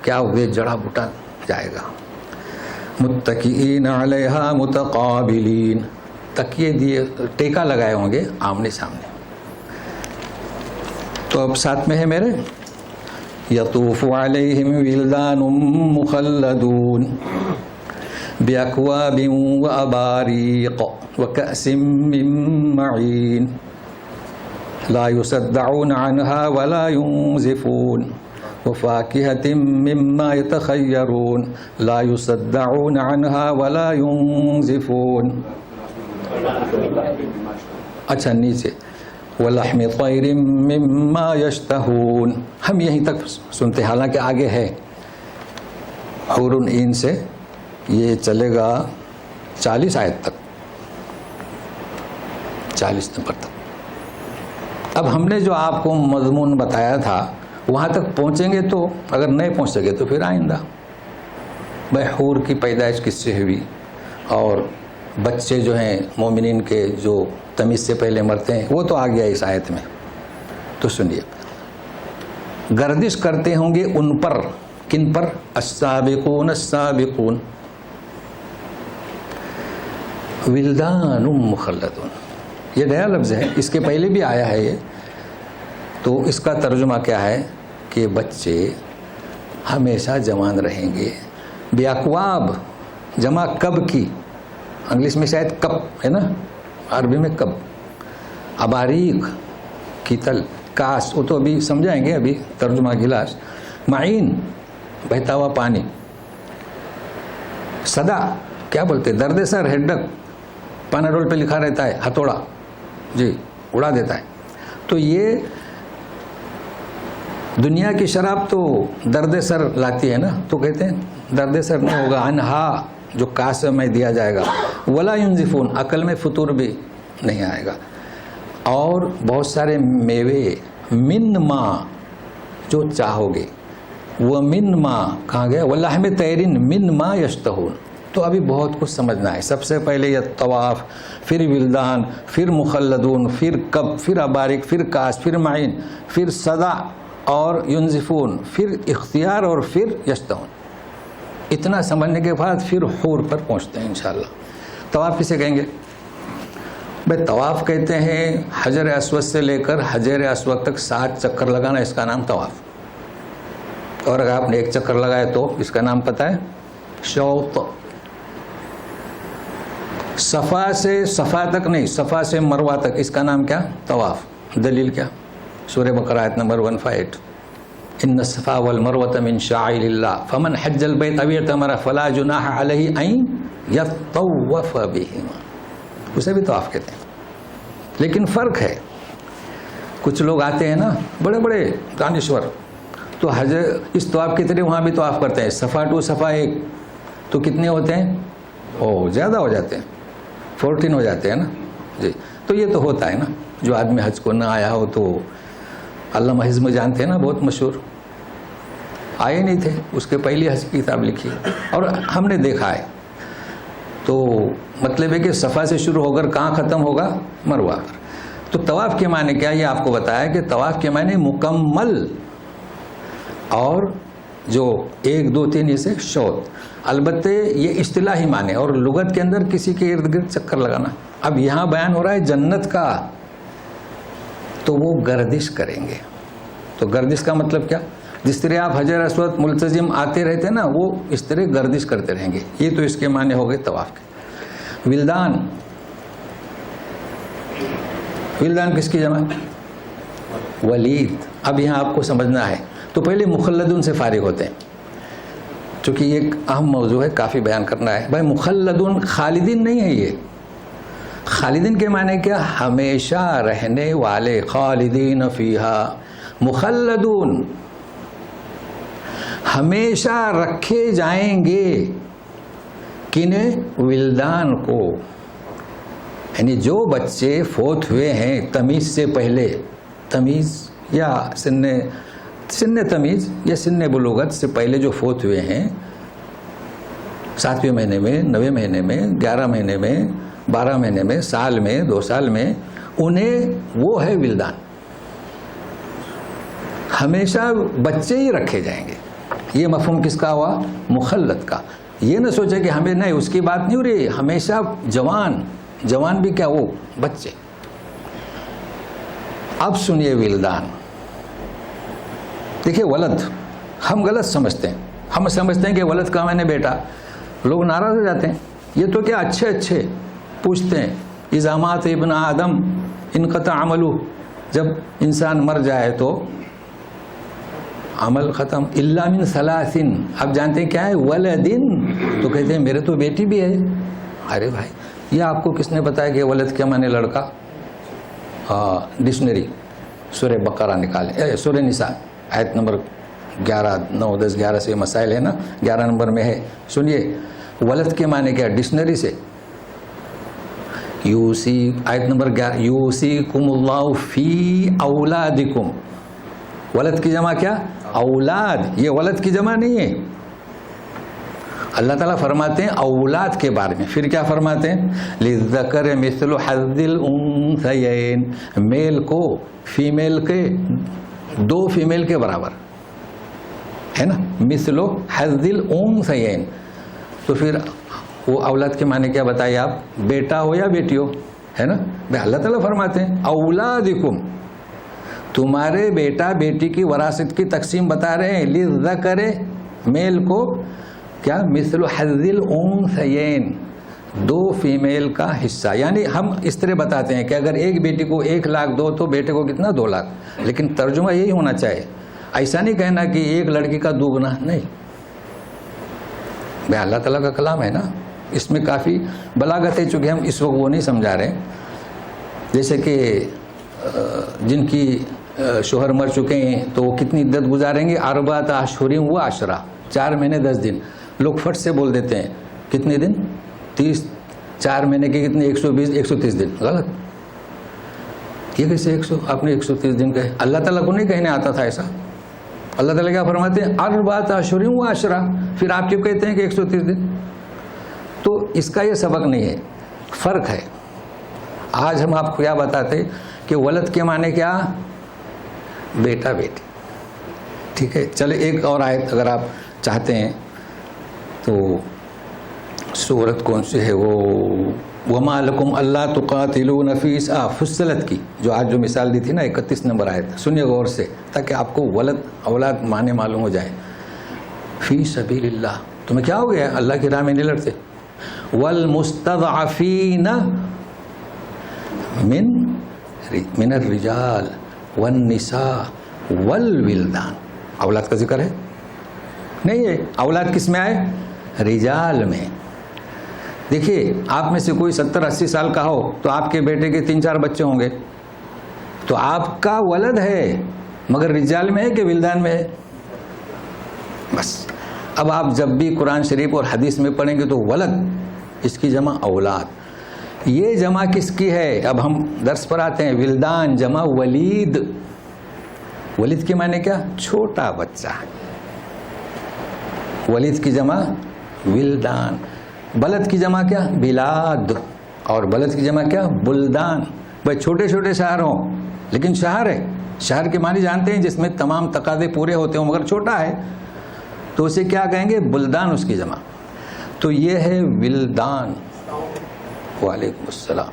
Speaker 1: کیا ہوئے جڑا بوٹا جائے گا۔ متکئین علیہا متقابلین، تکیے دیے، ٹیکا لگائے ہوں گے آمنے سامنے۔ تو اب ساتھ میں ہے میرے یطوف علیہم ولدان مخلدون بأکواب وأباریق وکأس من معین لا يصدعون عنها ولا ينزفون وفاكهة مما يتخيرون لا يصدعون عنها ولا ينزفون. اچھا نیچے وَلَحْمِ طَيْرٍ مِّمَّا يَشْتَهُونَ. ہم یہیں تک سنتے، حالانکہ آگے ہے حور عین سے یہ چلے گا 40 آیت تک، 40 نمبر تک. اب ہم نے جو آپ کو مضمون بتایا تھا وہاں تک پہنچیں گے تو، اگر نہیں پہنچ سکے تو پھر آئندہ. بھائی حور کی پیدائش کس سے ہوئی، اور بچے جو ہیں مومنین کے جو تمیز سے پہلے مرتے ہیں وہ تو آ گیا اس آیت میں. تو سنیے، گردش کرتے ہوں گے ان پر، کن پر؟ السابقون السابقون ولدان مخلدون. یہ نیا لفظ ہے، اس کے پہلے بھی آیا ہے یہ. تو اس کا ترجمہ کیا ہے کہ بچے ہمیشہ جوان رہیں گے. بیاکواب جمع کب کی، انگلش میں شاید کپ ہے نا، عربی میں کب. اباریق کیتل، کاس وہ تو ابھی سمجھائیں گے، ابھی ترجمہ گلاس. معین بہتا ہوا پانی. صدا کیا بولتے، درد سر، ہیڈک، پاناڈول پہ لکھا رہتا ہے ہتھوڑا، جی اڑا دیتا ہے. تو یہ دنیا کی شراب تو درد سر لاتی ہے نا، تو کہتے ہیں درد سر نہیں ہوگا. انہا جو کاس میں دیا جائے گا. ولا ینزفون، عقل میں فطور بھی نہیں آئے گا. اور بہت سارے میوے، من ما جو چاہو گے، وہ من ما کہاں گیا، ولحم طیرن من ما یشتہون. تو ابھی بہت کچھ سمجھنا ہے. سب سے پہلے یہ طواف، پھر ولدان، پھر مخلدون، پھر کب، پھر ابارک، پھر کاس، پھر معین، پھر صدا اور ینزفون، پھر اختیار، اور پھر یشتہون. اتنا سمجھنے کے بعد پھر حور پر پہنچتے ہیں انشاءاللہ. طواف کسے کہیں گے؟ بھائی طواف کہتے ہیں حجر اسود سے لے کر حجر اسود تک 7 چکر لگانا، اس کا نام طواف. اور اگر آپ نے 1 چکر لگایا تو اس کا نام پتہ ہے؟ شوط. صفا سے صفا تک نہیں، صفا سے مروہ تک، اس کا نام کیا؟ طواف. دلیل کیا؟ سورہ بقرہ آیت نمبر 158. ان الصفا والمروة من شعائر اللہ فمن حج البیت او اعتمر فلا جناح علیہ ان یطوف بہما. اسے بھی طواف کہتے ہیں. لیکن فرق ہے، کچھ لوگ آتے ہیں نا بڑے بڑے دانشور، تو حج اس طواف کی طرح وہاں بھی طواف کرتے ہیں. صفا ٹو صفا 1 تو کتنے ہوتے ہیں؟ زیادہ ہو جاتے ہیں، 14 ہو جاتے ہیں نا جی. تو یہ تو ہوتا ہے نا، جو آدمی حج کو نہ آیا ہو تو علامہ حزم جانتے ہیں نا، بہت مشہور، آئے نہیں تھے، اس کے پہلی حج کی کتاب لکھی اور ہم نے دیکھا ہے. تو مطلب ہے کہ صفا سے شروع ہو کر کہاں ختم ہوگا؟ مروہ پر. تو طواف کے معنی کیا، یہ آپ کو بتایا کہ طواف کے معنی مکمل، اور جو 1 2 3 اسے شوط. البتہ یہ اصطلاحی معنی، اور لغت کے اندر کسی کے ارد گرد چکر لگانا. اب یہاں بیان ہو رہا ہے جنت کا، تو وہ گردش کریں گے. تو گردش کا مطلب کیا؟ جس طرح آپ حجر اسود ملتزم آتے رہتے نا، وہ اس طرح گردش کرتے رہیں گے. یہ تو اس کے معنی ہو گئے طواف کے. ولدان، ولدان کس کی جمع؟ ولید. اب یہاں آپ کو سمجھنا ہے. تو پہلے مخلدون سے فارغ ہوتے ہیں، چونکہ یہ ایک اہم موضوع ہے، کافی بیان کرنا ہے. بھائی مخلدون خالدین نہیں ہے. یہ خالدین کے معنی کیا؟ ہمیشہ رہنے والے. خالدین فیہا. مخلدون ہمیشہ رکھے جائیں گے. کنہیں؟ ولدان کو. یعنی جو بچے فوت ہوئے ہیں تمیز سے پہلے، تمیز یا سن تمیز یا سن بلوغت سے پہلے جو فوت ہوئے ہیں، 7ویں مہینے میں، 9ویں مہینے میں، 11 مہینے میں، 12 مہینے میں، سال میں، 2 سال میں، انہیں وہ ہے ولدان. ہمیشہ بچے ہی رکھے جائیں گے. یہ مفہوم کس کا ہوا؟ مخلد کا. یہ نہ سوچے کہ ہمیں نہیں، اس کی بات نہیں ہو رہی. ہمیشہ جوان، جوان بھی کیا، وہ بچے. اب سنیے ولدان. دیکھیے ولد ہم غلط سمجھتے ہیں، ہم سمجھتے ہیں کہ ولد کا معنی بیٹا، لوگ ناراض ہو جاتے ہیں. یہ تو کیا اچھے پوچھتے ہیں، اذا مات ابن آدم انقطع عملہ، جب انسان مر جائے تو عمل ختم، الا من ثلاث. آپ جانتے ہیں کیا ہے ولدن؟ تو کہتے ہیں میرے تو بیٹی بھی ہے. ارے بھائی یہ آپ کو کس نے بتایا کہ ولد کیا معنی لڑکا؟ ڈکشنری سورہ بقرہ نکالیں، سورہ نساء آیت نمبر 11 9 10 11 سے مسائل ہے نا، 11 نمبر میں ہے. سنیے ولد کے معنی کیا ڈکشنری سے. یوسی آیت نمبر 11 یوسیکم اللہ فی اولادکم. ولد کی جمع کیا؟ اولاد. یہ ولد کی جمع نہیں ہے. اللہ تعالیٰ فرماتے ہیں اولاد کے بارے میں، پھر کیا فرماتے ہیں؟ للذکر مثل حظ الانثیین، میل کو فیمیل کے 2 فیمیل کے برابر ہے نا، مثل حظ الانثیین. تو پھر وہ اولاد کے معنی کیا بتائیے آپ؟ بیٹا ہو یا بیٹی ہو، ہے نا. اللہ تعالیٰ فرماتے ہیں اولادکم، تمہارے بیٹا بیٹی کی وراثت کی تقسیم بتا رہے ہیں. للذکر میل کو کیا؟ مثل حظ الانثیین، 2 فیمیل کا حصہ. یعنی ہم اس طرح بتاتے ہیں کہ اگر ایک بیٹی کو 1 لاکھ دو تو بیٹے کو کتنا؟ 2 لاکھ. لیکن ترجمہ یہی ہونا چاہیے، ایسا نہیں کہنا کہ ایک لڑکی کا 2 گنا. نہیں، اللہ تعالیٰ کا کلام ہے نا، اس میں کافی بلاغت ہے، چونکہ ہم اس وقت وہ نہیں سمجھا رہے. جیسے کہ جن کی شوہر مر چکے ہیں تو وہ کتنی عدت گزاریں گے؟ 4 اشہر و عشرہ، 4 مہینے 10 دن. لوگ فٹ سے بول دیتے ہیں کتنے دن؟ 30. 4 مہینے کے کتنے؟ 120 130 دن. غلط. یہ کیسے 100 آپ نے 130 دن کہے؟ اللہ تعالیٰ کو نہیں کہنے آتا تھا ایسا. اللہ تعالیٰ کیا فرماتے ہیں؟ 4 اشہر و عشرہ. پھر آپ کیوں کہتے ہیں کہ 130 دن؟ تو اس کا یہ سبق نہیں ہے، فرق ہے. آج ہم آپ کو کیا بتاتے کہ ولد کے معنی کیا؟ بیٹا بیٹی. ٹھیک ہے، چلے ایک اور آیت اگر آپ چاہتے ہیں تو سورت کون سی ہے وہ؟ وَمَا لَكُمْ أَلَّا تُقَاتِلُونَ فِي فصلت کی جو آج جو مثال دی تھی نا، 31 نمبر آیت. سنیے غور سے تاکہ آپ کو ولد اولاد معنی معلوم ہو جائے. فی سبیل اللہ، تمہیں کیا ہو گیا؟ اللہ کی راہ میں نہیں لڑتے. وَالْمُسْتَضْعَفِينَ من الرجال والنساء والولدان. اولاد کا ذکر ہے نہیں ہے. اولاد کس میں آئے؟ رجال میں. دیکھیے آپ میں سے کوئی 70-80 سال کا ہو تو آپ کے بیٹے کے 3-4 بچے ہوں گے، تو آپ کا ولد ہے، مگر رجال میں ہے کہ ولدان میں ہے؟ بس. اب آپ جب بھی قرآن شریف اور حدیث میں پڑھیں گے تو ولد، اس کی جمع اولاد. یہ جمع کس کی ہے؟ اب ہم درس پر آتے ہیں. ولدان جمع ولید. ولید کے معنی کیا؟ چھوٹا بچہ. ولید کی جمع ولدان. بلد کی جمع کیا؟ بلاد. اور بلد کی جمع کیا؟ بلدان. بھائی چھوٹے چھوٹے شہر ہوں لیکن شہر ہے. شہر کے معنی جانتے ہیں جس میں تمام تقاضے پورے ہوتے ہوں مگر چھوٹا ہے، تو اسے کیا کہیں گے؟ بلدان اس کی جمع. تو یہ ہے ولدان. وعلیکم السلام.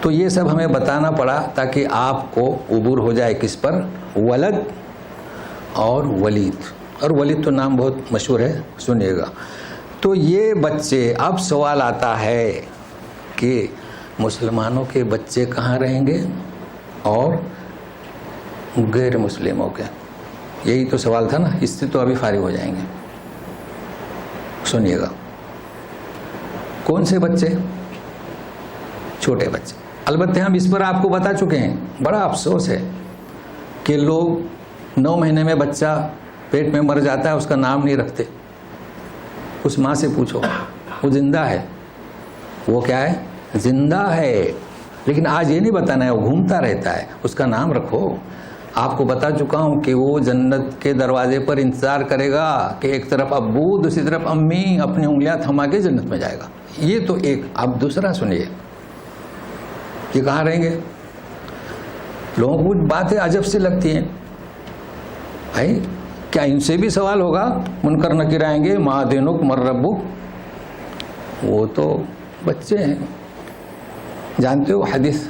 Speaker 1: تو یہ سب ہمیں بتانا پڑا تاکہ آپ کو عبور ہو جائے کس پر؟ ولد اور ولید. اور ولید تو نام بہت مشہور ہے، سنیے گا. تو یہ بچے، اب سوال آتا ہے کہ مسلمانوں کے بچے کہاں رہیں گے اور غیر مسلموں کے؟ یہی تو سوال تھا نا، اس سے تو ابھی فارغ ہو جائیں گے. سنیے گا. کون سے بچے؟ چھوٹے بچے. البتہ ہم اس پر آپ کو بتا چکے ہیں. بڑا افسوس ہے کہ لوگ 9 مہینے میں بچہ پیٹ میں مر جاتا ہے، اس کا نام نہیں رکھتے. اس ماں سے پوچھو، وہ زندہ ہے. وہ کیا ہے؟ زندہ ہے. لیکن آج یہ نہیں بتانا ہے وہ گھومتا رہتا ہے، اس کا نام رکھو. آپ کو بتا چکا ہوں کہ وہ جنت کے دروازے پر انتظار کرے گا کہ ایک طرف ابو دوسری طرف امی اپنی انگلیاں تھما کے جنت میں جائے گا. یہ تو ایک. اب دوسرا سنیے، یہ کہاں رہیں گے؟ لوگوں کو کچھ باتیں عجب سے لگتی ہیں. بھائی کیا ان سے بھی سوال ہوگا؟ منکر نکیر آئیں گے، ما دینک مر ربک. وہ تو بچے ہیں. جانتے ہو حدیث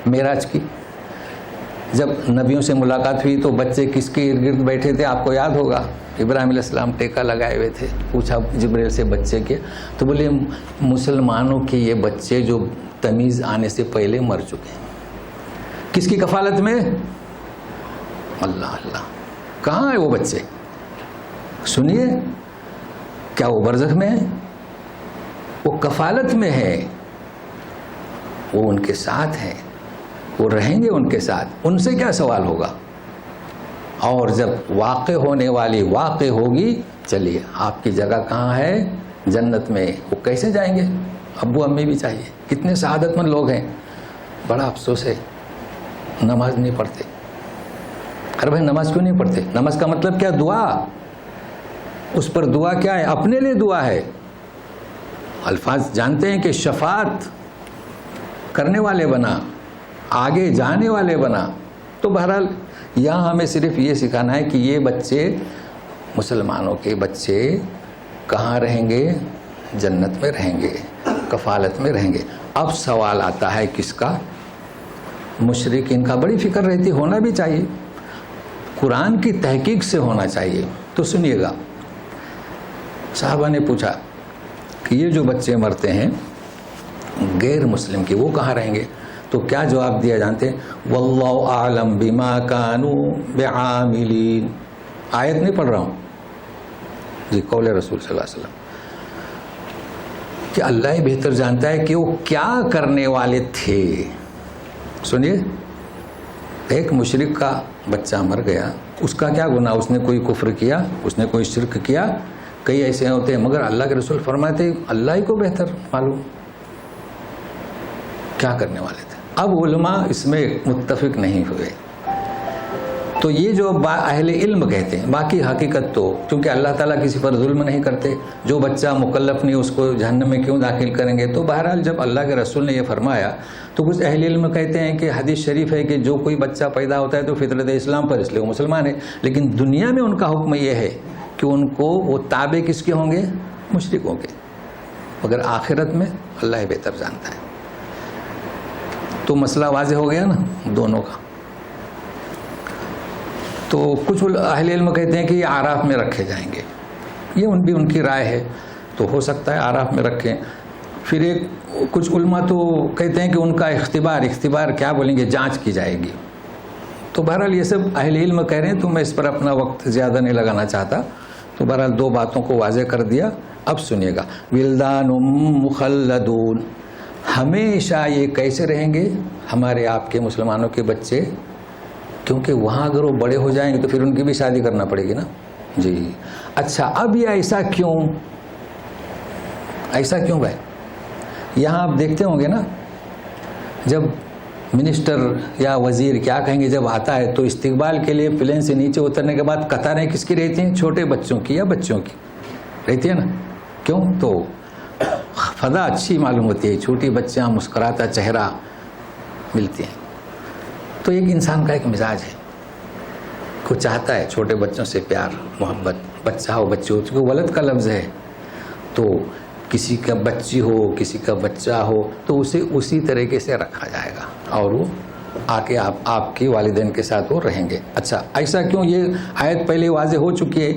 Speaker 1: معراج کی؟ جب نبیوں سے ملاقات ہوئی تو بچے کس کے ارد گرد بیٹھے تھے آپ کو یاد ہوگا؟ ابراہیم علیہ السلام ٹیکا لگائے ہوئے تھے. پوچھا جبریل سے بچے کے، تو بولے مسلمانوں کے یہ بچے جو تمیز آنے سے پہلے مر چکے ہیں. کس کی کفالت میں؟ اللہ اللہ. کہاں ہے وہ بچے؟ سنیے، کیا وہ برزخ میں ہے؟ وہ کفالت میں ہے، وہ ان کے ساتھ ہے، وہ رہیں گے ان کے ساتھ. ان سے کیا سوال ہوگا؟ اور جب واقع ہونے والی واقع ہوگی، چلیے آپ کی جگہ کہاں ہے؟ جنت میں. وہ کیسے جائیں گے؟ ابو امی بھی چاہیے. کتنے سعادت مند لوگ ہیں. بڑا افسوس ہے نماز نہیں پڑھتے. ارے بھائی نماز کیوں نہیں پڑھتے؟ نماز کا مطلب کیا؟ دعا. اس پر دعا کیا ہے؟ اپنے لیے دعا ہے. الفاظ جانتے ہیں کہ شفاعت کرنے والے بنا، آگے جانے والے بنا. تو بہرحال یہاں ہمیں صرف یہ سکھانا ہے کہ یہ بچے، مسلمانوں کے بچے کہاں رہیں گے؟ جنت میں رہیں گے، کفالت میں رہیں گے. اب سوال آتا ہے کس کا؟ مشرکین کا. بڑی فکر رہتی، ہونا بھی چاہیے، قرآن کی تحقیق سے ہونا چاہیے. تو سنیے گا، صحابہ نے پوچھا کہ یہ جو بچے مرتے ہیں غیر مسلم کے، وہ کہاں رہیں گے؟ تو کیا جواب دیا جانتے ہیں؟ واللہ اعلم بما كانوا بعاملین. آیت نہیں پڑھ رہا ہوں جی، قول رسول صلی اللہ علیہ وسلم، کہ اللہ ہی بہتر جانتا ہے کہ وہ کیا کرنے والے تھے. سنیے، ایک مشرک کا بچہ مر گیا، اس کا کیا گناہ؟ اس نے کوئی کفر کیا، اس نے کوئی شرک کیا. کئی ایسے ہوتے ہیں، مگر اللہ کے رسول فرماتے اللہ ہی کو بہتر معلوم کیا کرنے والے تھے. اب علماء اس میں متفق نہیں ہوئے. تو یہ جو اہل علم کہتے ہیں، باقی حقیقت تو کیونکہ اللہ تعالیٰ کسی پر ظلم نہیں کرتے، جو بچہ مکلف نہیں اس کو جہنم میں کیوں داخل کریں گے. تو بہرحال جب اللہ کے رسول نے یہ فرمایا تو کچھ اہل علم کہتے ہیں کہ حدیث شریف ہے کہ جو کوئی بچہ پیدا ہوتا ہے تو فطرت اسلام پر، اس لیے وہ مسلمان ہے. لیکن دنیا میں ان کا حکم یہ ہے کہ ان کو وہ تابع کس کے ہوں گے؟ مشرکوں کے. مگر آخرت میں اللہ بہتر جانتا ہے. تو مسئلہ واضح ہو گیا نا دونوں کا. تو کچھ اہل علم کہتے ہیں کہ یہ اعراف میں رکھے جائیں گے. یہ ان کی رائے ہے، تو ہو سکتا ہے اعراف میں رکھیں. پھر کچھ علماء تو کہتے ہیں کہ ان کا اختبار کیا بولیں گے، جانچ کی جائے گی. تو بہرحال یہ سب اہل علم کہہ رہے ہیں، تو میں اس پر اپنا وقت زیادہ نہیں لگانا چاہتا. تو بہرحال دو باتوں کو واضح کر دیا. اب سنیے گا، ولدان مخلدون، ہمیشہ یہ کیسے رہیں گے؟ ہمارے آپ کے مسلمانوں کے بچے، کیونکہ وہاں اگر وہ بڑے ہو جائیں گے تو پھر ان کی بھی شادی کرنا پڑے گی نا جی. اچھا، اب یہ ایسا کیوں بھائی؟ یہاں آپ دیکھتے ہوں گے نا، جب منسٹر یا وزیر کیا کہیں گے جب آتا ہے تو استقبال کے لیے پلین سے نیچے اترنے کے بعد قطاریں کس کی رہتی ہیں؟ چھوٹے بچوں کی یا بچوں کی رہتی ہے نا. کیوں؟ تو فضا اچھی معلوم ہوتی ہے، چھوٹی بچیاں مسکراتا چہرہ ملتی ہیں. تو ایک انسان کا ایک مزاج ہے، کو چاہتا ہے چھوٹے بچوں سے پیار محبت. بچہ ہو بچی ہو، کیونکہ ولد کا لفظ ہے، تو کسی کا بچی ہو کسی کا بچہ ہو تو اسے اسی طریقے سے رکھا جائے گا اور وہ آ کے آپ کے والدین کے ساتھ وہ رہیں گے. اچھا، ایسا کیوں؟ یہ آیت پہلے واضح ہو چکی ہے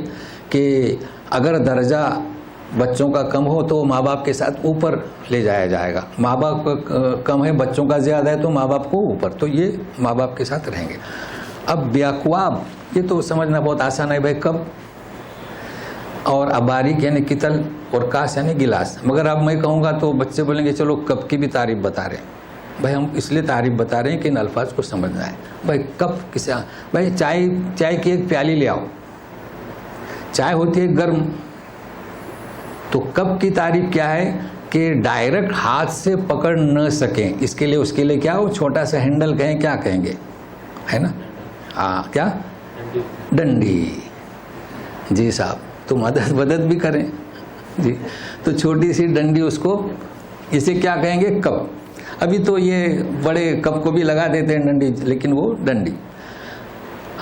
Speaker 1: کہ اگر درجہ بچوں کا کم ہو تو ماں باپ کے ساتھ اوپر لے جایا جائے گا. ماں باپ کا کم ہے، بچوں کا زیادہ ہے، تو ماں باپ کو اوپر. تو یہ ماں باپ کے ساتھ رہیں گے. اب بیاقواب، یہ تو سمجھنا بہت آسان ہے بھائی، کب اور اباریک یعنی کتل اور کاس یعنی گلاس. مگر اب میں کہوں گا تو بچے بولیں گے چلو کپ کی بھی تعریف بتا رہے ہیں. بھائی ہم اس لیے تعریف بتا رہے ہیں کہ ان الفاظ کو سمجھنا ہے. بھائی کپ کسے؟ بھائی چائے کی ایک پیالی لے آؤ. چائے ہوتی ہے گرم، تو کپ کی تعریف کیا ہے کہ ڈائریکٹ ہاتھ سے پکڑ نہ سکیں، اس کے لیے کیا ہو، چھوٹا سا ہینڈل کہیں، کیا کہیں گے، ہے نا؟ کیا؟ ڈنڈی. جی صاحب، تو مدد بھی کریں جی. تو چھوٹی سی ڈنڈی، اس کو اسے کیا کہیں گے؟ کپ. ابھی تو یہ بڑے کپ کو بھی لگا دیتے ہیں ڈنڈی، لیکن وہ ڈنڈی.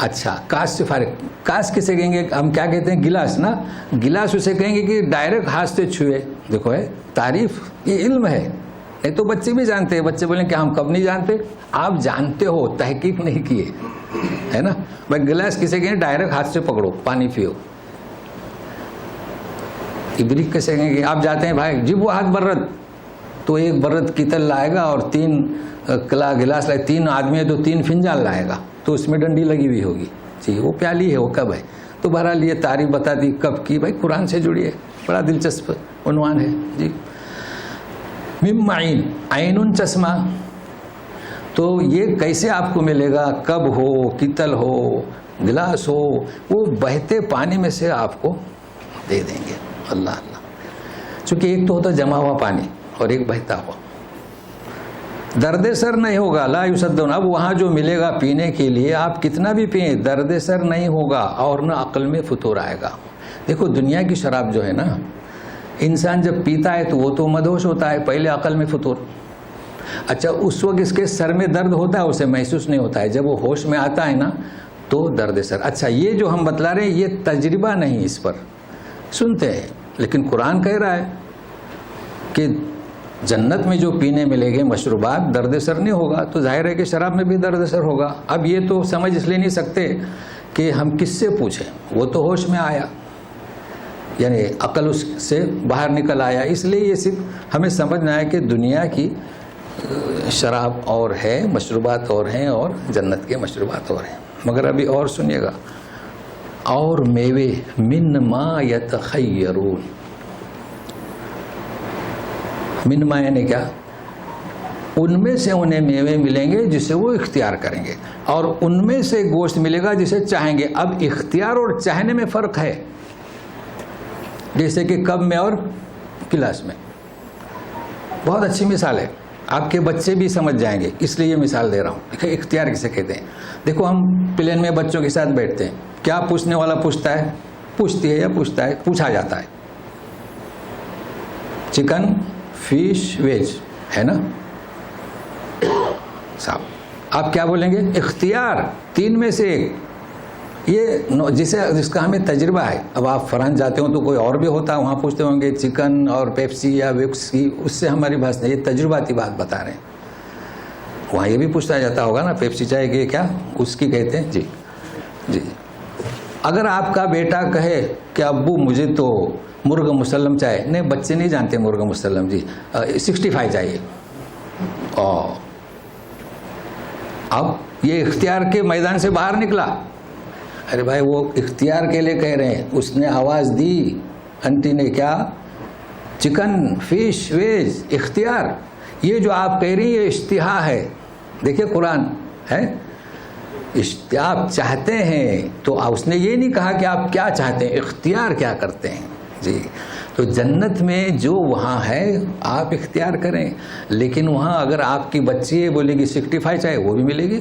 Speaker 1: اچھا، کاس سے فارغ. کاس کسے کہیں گے؟ ہم کیا کہتے ہیں؟ گلاس نا. گلاس اسے کہیں گے کہ ڈائریکٹ ہاتھ سے چھوئے. دیکھو ہے تعریف، یہ علم ہے نہیں تو بچے بھی جانتے ہیں. بچے بولیں کہ ہم کب نہیں جانتے. آپ جانتے ہو, تحقیق نہیں کیے, ہے نا. بھائی گلاس کسے کہیں ڈائریکٹ ہاتھ سے پکڑو پانی پیو. ابریک کیسے کہیں گے. آپ جاتے ہیں بھائی جب وہ ہاتھ برد, تو ایک برد کیتل لائے گا اور 3 گلاس لائے, 3 آدمی ہے تو 3 فنجان لائے گا, تو اس میں ڈنڈی لگی ہوئی ہوگی. جی وہ پیالی ہے, وہ کب ہے. تو بہرحال یہ تاریخ بتا دی کب کی. بھائی قرآن سے جڑی ہے, بڑا دلچسپ عنوان ہے. جی من معین, عین چشمہ. تو یہ کیسے آپ کو ملے گا, کب ہو, کیتل ہو, گلاس ہو, وہ بہتے پانی میں سے آپ کو دے دیں گے. اللہ اللہ. چونکہ ایک تو ہوتا جمع ہوا پانی اور ایک بہتا ہوا. درد سر نہیں ہوگا, لا یصدون. اب وہاں جو ملے گا پینے کے لیے, آپ کتنا بھی پئیں درد سر نہیں ہوگا اور نہ عقل میں فتور آئے گا. دیکھو دنیا کی شراب جو ہے نا, انسان جب پیتا ہے تو وہ تو مدہوش ہوتا ہے, پہلے عقل میں فتور. اچھا اس وقت اس کے سر میں درد ہوتا ہے, اسے محسوس نہیں ہوتا ہے. جب وہ ہوش میں آتا ہے نا تو درد سر. اچھا یہ جو ہم بتلا رہے ہیں یہ تجربہ نہیں, اس پر سنتے ہیں, لیکن قرآن کہہ رہا ہے کہ جنت میں جو پینے ملے گے مشروبات درد سر نہیں ہوگا. تو ظاہر ہے کہ شراب میں بھی درد سر ہوگا. اب یہ تو سمجھ اس لیے نہیں سکتے کہ ہم کس سے پوچھیں, وہ تو ہوش میں آیا, یعنی عقل اس سے باہر نکل آیا. اس لیے یہ صرف ہمیں سمجھنا ہے کہ دنیا کی شراب اور ہے, مشروبات اور ہیں, اور جنت کے مشروبات اور ہیں. مگر ابھی اور سنیے گا. اور میوے من ما یتخیرون. من ما یعنی کیا, ان میں سے انہیں میوے ملیں گے جسے وہ اختیار کریں گے, اور ان میں سے گوشت ملے گا جسے چاہیں گے. اب اختیار اور چاہنے میں فرق ہے, جیسے کہ کب میں اور گلاس میں. بہت اچھی مثال ہے, آپ کے بچے بھی سمجھ جائیں گے, اس لیے یہ مثال دے رہا ہوں. دیکھیں اختیار کسے کہتے ہیں. دیکھو ہم پلین میں بچوں کے ساتھ بیٹھتے ہیں, کیا پوچھنے والا پوچھتا ہے, پوچھتی ہے یا پوچھتا ہے, پوچھا جاتا ہے. چکن, فش, ویج, ہے نا صاحب. آپ کیا بولیں گے, اختیار, 3 میں سے 1. یہ جس کا ہمیں تجربہ ہے. اب آپ فرانس جاتے ہو تو کوئی اور بھی ہوتا ہے, وہاں پوچھتے ہوں گے چکن اور پیپسی یا وکسکی, اس سے ہماری بحث نہیں, یہ تجرباتی بات بتا رہے ہیں. وہاں یہ بھی پوچھتا جاتا ہوگا نا پیپسی چائے کہ کیا اس کی کہتے ہیں. جی جی. اگر آپ کا بیٹا کہے کہ ابو مجھے تو مرغ مسلم چائے, نہیں بچے نہیں جانتے مرغ مسلم, جی 65 چاہیے. اب یہ اختیار کے میدان سے باہر نکلا. ارے بھائی وہ اختیار کے لیے کہہ رہے ہیں, اس نے آواز دی انٹی نے, کیا چکن, فش, ویج, اختیار. یہ جو آپ کہہ رہی ہیں یہ اشتہا ہے. دیکھیے قرآن ہے, آپ چاہتے ہیں, تو اس نے یہ نہیں کہا کہ آپ کیا چاہتے ہیں, اختیار کیا کرتے ہیں. جی تو جنت میں جو وہاں ہے آپ اختیار کریں, لیکن وہاں اگر آپ کی بچی بولے گی 65 چاہے, وہ بھی ملے گی.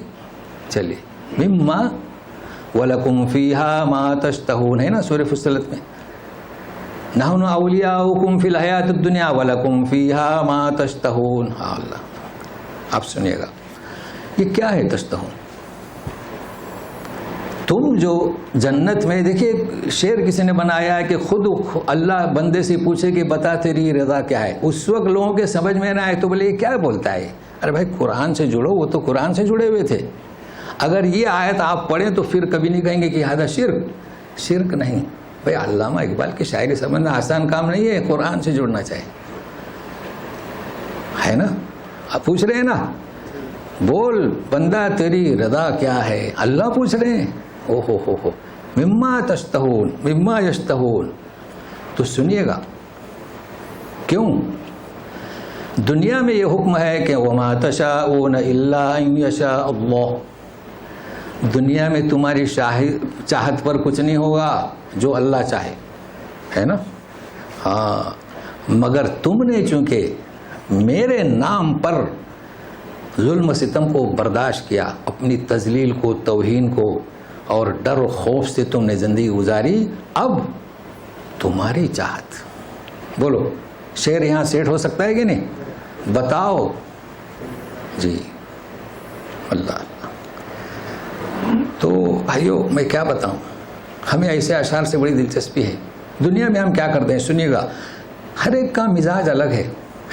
Speaker 1: چلیے مما وَلَكُمْ فِيهَا مَا تَشْتَهُونَ, ہے نا سورہ فصلت میں, نَحْنُ أَوْلِيَاؤُكُمْ فِي الْحَيَاةِ الدُّنْيَا وَلَكُمْ فِيهَا مَا تَشْتَهُونَ. ہاں اللہ آپ سنیے گا, یہ کیا ہے تشتہون. تم جو جنت میں, دیکھیے شعر کسی نے بنایا ہے کہ خود اللہ بندے سے پوچھے کہ بتا تیری رضا کیا ہے. اس وقت لوگوں کے سمجھ میں نہ آئے تو بولے یہ کیا بولتا ہے. ارے بھائی قرآن سے جڑو, وہ تو قرآن سے جڑے ہوئے تھے. اگر یہ آیت آپ پڑھیں تو پھر کبھی نہیں کہیں گے کہ ہذا شرک. شرک نہیں بھائی, علامہ اقبال کی شاعری سمجھنا آسان کام نہیں ہے, قرآن سے جڑنا چاہیے, ہے نا. آپ پوچھ رہے ہیں نا, بول بندہ تیری رضا کیا ہے, اللہ پوچھ رہے ہیں. او ہو مما تشتہون مما یشتہون. تو سنیے گا کیوں دنیا میں یہ حکم ہے کہ وما تشاءون الا ان یشاء اللہ. دنیا میں تمہاری چاہت پر کچھ نہیں ہوگا, جو اللہ چاہے, ہے نا. ہاں مگر تم نے چونکہ میرے نام پر ظلم و ستم کو برداشت کیا, اپنی تذلیل کو, توہین کو, اور ڈر و خوف سے تم نے زندگی گزاری, اب تمہاری چاہت. بولو شعر یہاں سیٹ ہو سکتا ہے کہ نہیں, بتاؤ. جی اللہ. تو بھائیو میں کیا بتاؤں, ہمیں ایسے اشعار سے بڑی دلچسپی ہے. دنیا میں ہم کیا کرتے ہیں سنیے گا, ہر ایک کا مزاج الگ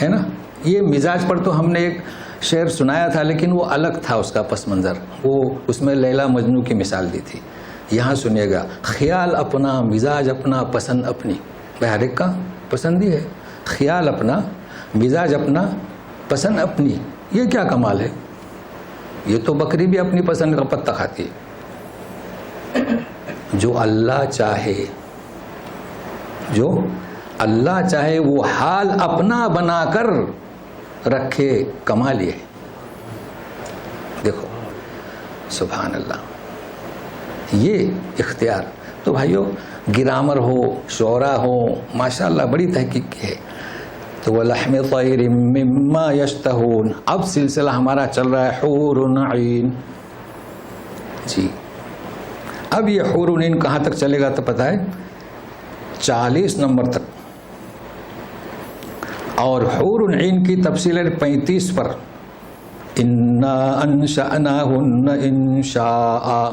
Speaker 1: ہے نا. یہ مزاج پر تو ہم نے ایک شعر سنایا تھا، لیکن وہ الگ تھا اس کا پس منظر، وہ اس میں لیلا مجنوں کی مثال دی تھی. یہاں سنیے گا، خیال اپنا مزاج اپنا پسند اپنی. بھائی ہر ایک کا پسند ہی ہے. خیال اپنا مزاج اپنا پسند اپنی، یہ کیا کمال ہے؟ یہ تو بکری بھی اپنی پسند کا پتہ کھاتی ہے. جو اللہ چاہے، جو اللہ چاہے وہ حال اپنا بنا کر رکھے، کمال یہ ہے. دیکھو سبحان اللہ، یہ اختیار. تو بھائیو گرامر ہو، شعرا ہو، ماشاءاللہ بڑی تحقیق کی ہے. تو وَلَحْمِ طَيْرٍ مِّمَّا يَشْتَهُونَ. اب سلسلہ ہمارا چل رہا ہے حور عین. جی اب یہ حور عین کہاں تک چلے گا تو پتہ ہے 40 نمبر تک، اور حور عین کی تفصیل 35 پر. اِنَّا أَنشَأْنَاهُنَّ إِنشَاءً.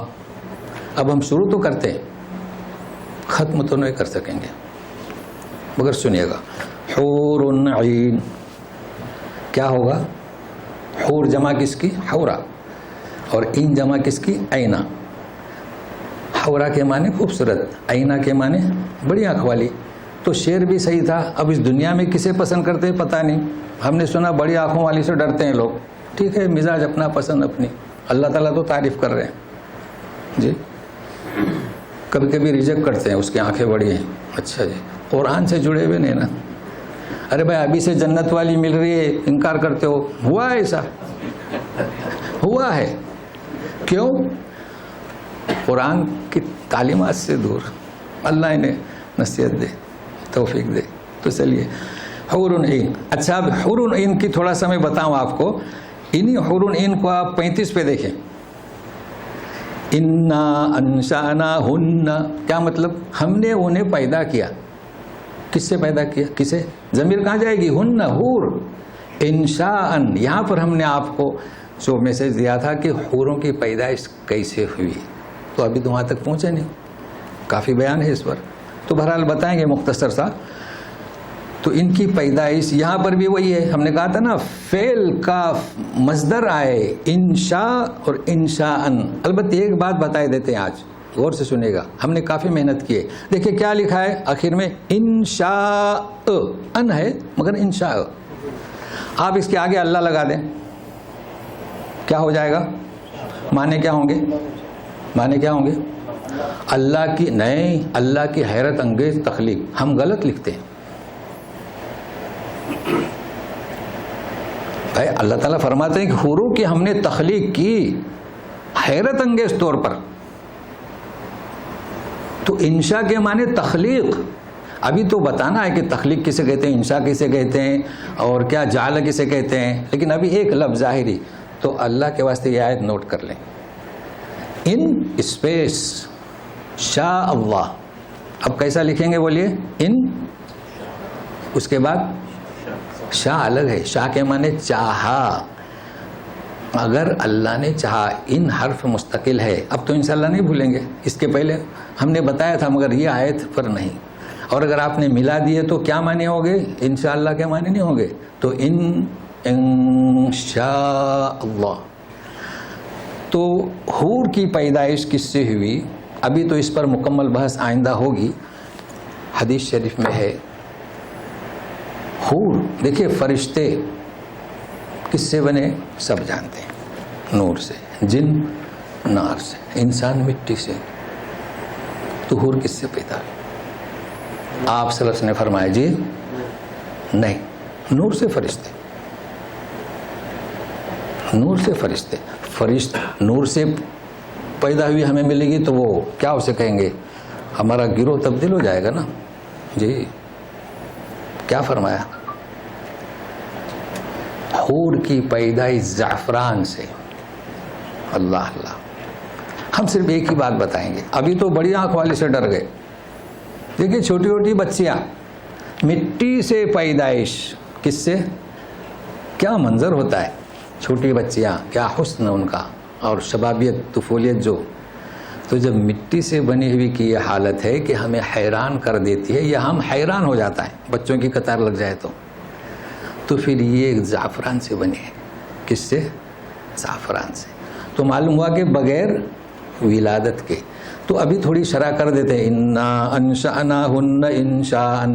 Speaker 1: اب ہم شروع تو کرتے ہیں، ختم تو نہیں کر سکیں گے، مگر سنیے گا. حور عین کیا ہوگا؟ حور جمع کس کی؟ حورا. اور عین جمع کس کی؟ عینہ. حورا کے معنی خوبصورت، عینہ کے معنی بڑی آنکھ والی. تو شعر بھی صحیح تھا. اب اس دنیا میں کسے پسند کرتے ہیں پتہ نہیں. ہم نے سنا بڑی آنکھوں والی سے ڈرتے ہیں لوگ. ٹھیک ہے، مزاج اپنا پسند اپنی. اللہ تعالیٰ تو تعریف کر رہے ہیں. جی کبھی کبھی ریجیکٹ کرتے ہیں، اس کی آنکھیں بڑی ہیں. اچھا جی، قرآن سے جڑے ہوئے نہیں نا. ارے بھائی ابھی سے جنت والی مل رہی ہے، انکار کرتے ہو. ہوا ہے ایسا؟ ہوا ہے. کیوں؟ قرآن کی تعلیمات سے دور. اللہ انہیں نصیحت دے، توفیق دے. تو چلیے حور عین. اچھا اب حور عین کی تھوڑا سا میں بتاؤں آپ کو. انہی حور عین کو آپ 35 پہ دیکھیں. اِنَّا أَنشَأْنَاهُنَّ کیا مطلب؟ ہم نے انہیں پیدا کیا. کس سے پیدا کیا؟ کسے؟ ضمیر کہاں جائے گی؟ ہن، حور. انشاءً یہاں پر ہم نے آپ کو جو میسج دیا تھا کہ حوروں کی پیدائش کیسے ہوئی، تو ابھی تو وہاں تک پہنچے نہیں. کافی بیان ہے اس پر، تو بہرحال بتائیں گے مختصر سا. تو ان کی پیدائش یہاں پر بھی وہی ہے. ہم نے کہا تھا نا فعل کا مصدر آئے انشاء اور انشاءً. البتہ ایک بات بتائے دیتے ہیں آج، غور سے سنیے گا. ہم نے کافی محنت کی ہے. دیکھیں کیا لکھا ہے آخر میں؟ انشاء. ان ہے مگر انشاء. آپ اس کے آگے اللہ لگا دیں، کیا ہو جائے گا؟ معنی کیا ہوں گے؟ معنی کیا ہوں گے؟ اللہ کی نہیں، اللہ کی حیرت انگیز تخلیق. ہم غلط لکھتے ہیں بھائی. اللہ تعالیٰ فرماتے ہیں کہ حوروں کی ہم نے تخلیق کی حیرت انگیز طور پر. تو انشاء کے معنی تخلیق. ابھی تو بتانا ہے کہ تخلیق کسے کہتے ہیں، انشاء کسے کہتے ہیں، اور کیا جعل کسے کہتے ہیں. لیکن ابھی ایک لفظ ظاہری. تو اللہ کے واسطے یہ آیت نوٹ کر لیں. ان اسپیس شاء اللہ. اب کیسا لکھیں گے بولیے؟ ان، اس کے بعد شاء الگ ہے. شاء کے معنی چاہا. اگر اللہ نے چاہا. ان حرف مستقل ہے. اب تو انشاءاللہ نہیں بھولیں گے. اس کے پہلے ہم نے بتایا تھا مگر یہ آیت پر نہیں. اور اگر آپ نے ملا دیے تو کیا معنی ہوں گے؟ انشاءاللہ کے معنی نہیں ہوں گے. تو انشاء اللہ. تو حور کی پیدائش کس سے ہوئی؟ ابھی تو اس پر مکمل بحث آئندہ ہوگی. حدیث شریف میں ہے حور. دیکھیے فرشتے کس سے بنے سب جانتے ہیں، نور سے. جن نار سے، انسان مٹی سے. تو حور کس سے پیدا ہوئی؟ آپ صلی اللہ علیہ وسلم نے فرمایا جی نہیں، نور سے فرشتے. نور سے فرشتے. فرشتے نور سے پیدا ہوئی ہمیں ملے گی تو وہ کیا اسے کہیں گے؟ ہمارا گروہ تبدیل ہو جائے گا نا. جی کیا فرمایا؟ حور کی پیدائش زعفران سے. اللہ اللہ. ہم صرف ایک ہی بات بتائیں گے. ابھی تو بڑی آنکھ والے سے ڈر گئے. دیکھیے چھوٹی چھوٹی بچیاں، مٹی سے پیدائش. کس سے؟ کیا منظر ہوتا ہے. چھوٹی بچیاں، کیا حسن ان کا، اور شبابیت، طفولیت جو. تو جب مٹی سے بنی ہوئی کی یہ حالت ہے کہ ہمیں حیران کر دیتی ہے، یا ہم حیران ہو جاتا ہے بچوں کی قطار لگ جائے تو. تو پھر یہ زعفران سے بنے ہیں. کس سے؟ زعفران سے. تو معلوم ہوا کہ بغیر ولادت کے. تو ابھی تھوڑی شرح کر دیتے ہیں. انا انشأناہن انشاء،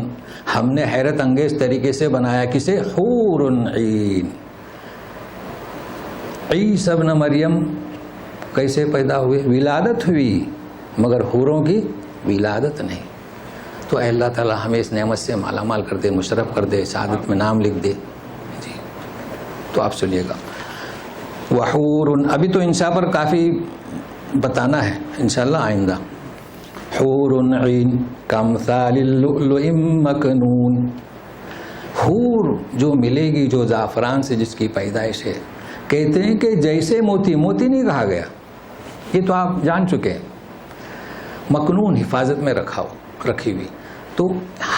Speaker 1: ہم نے حیرت انگیز طریقے سے بنایا. کسے؟ حور عین. عیسی ابن مریم کیسے پیدا ہوئے؟ ولادت ہوئی مگر حوروں کی ولادت نہیں. تو اے اللہ تعالیٰ ہمیں اس نعمت سے مالا مال کر دے، مشرف کر دے، شہادت میں نام لکھ دے. جی تو آپ سنیے گا. وحور، ابھی تو انشاء پر کافی بتانا ہے انشاءاللہ آئندہ. حور عین کامثال اللؤلؤ مکنون. حور جو ملے گی جو زعفران سے جس کی پیدائش ہے، کہتے ہیں کہ جیسے موتی. موتی نہیں کہا گیا، یہ تو آپ جان چکے ہیں. مکنون حفاظت میں رکھی ہوئی. تو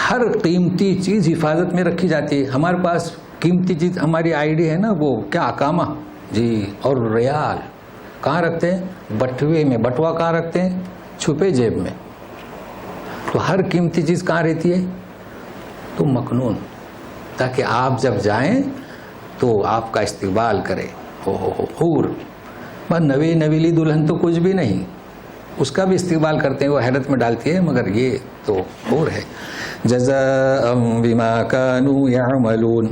Speaker 1: ہر قیمتی چیز حفاظت میں رکھی جاتی ہے. ہمارے پاس قیمتی چیز ہماری آئی ڈی ہے نا، وہ کیا اقامہ جی، اور ریال کہاں رکھتے ہیں؟ بٹوے میں. بٹوا کہاں رکھتے ہیں؟ چھپے جیب میں. تو ہر قیمتی چیز کہاں رہتی ہے؟ تو مکنون، تاکہ آپ جب جائیں تو آپ کا استقبال کرے. حور نویلی دلہن تو کچھ بھی نہیں، اس کا بھی استقبال کرتے ہیں، وہ حیرت میں ڈالتی ہے، مگر یہ تو حور ہے. جزاء بما كانوا يعملون.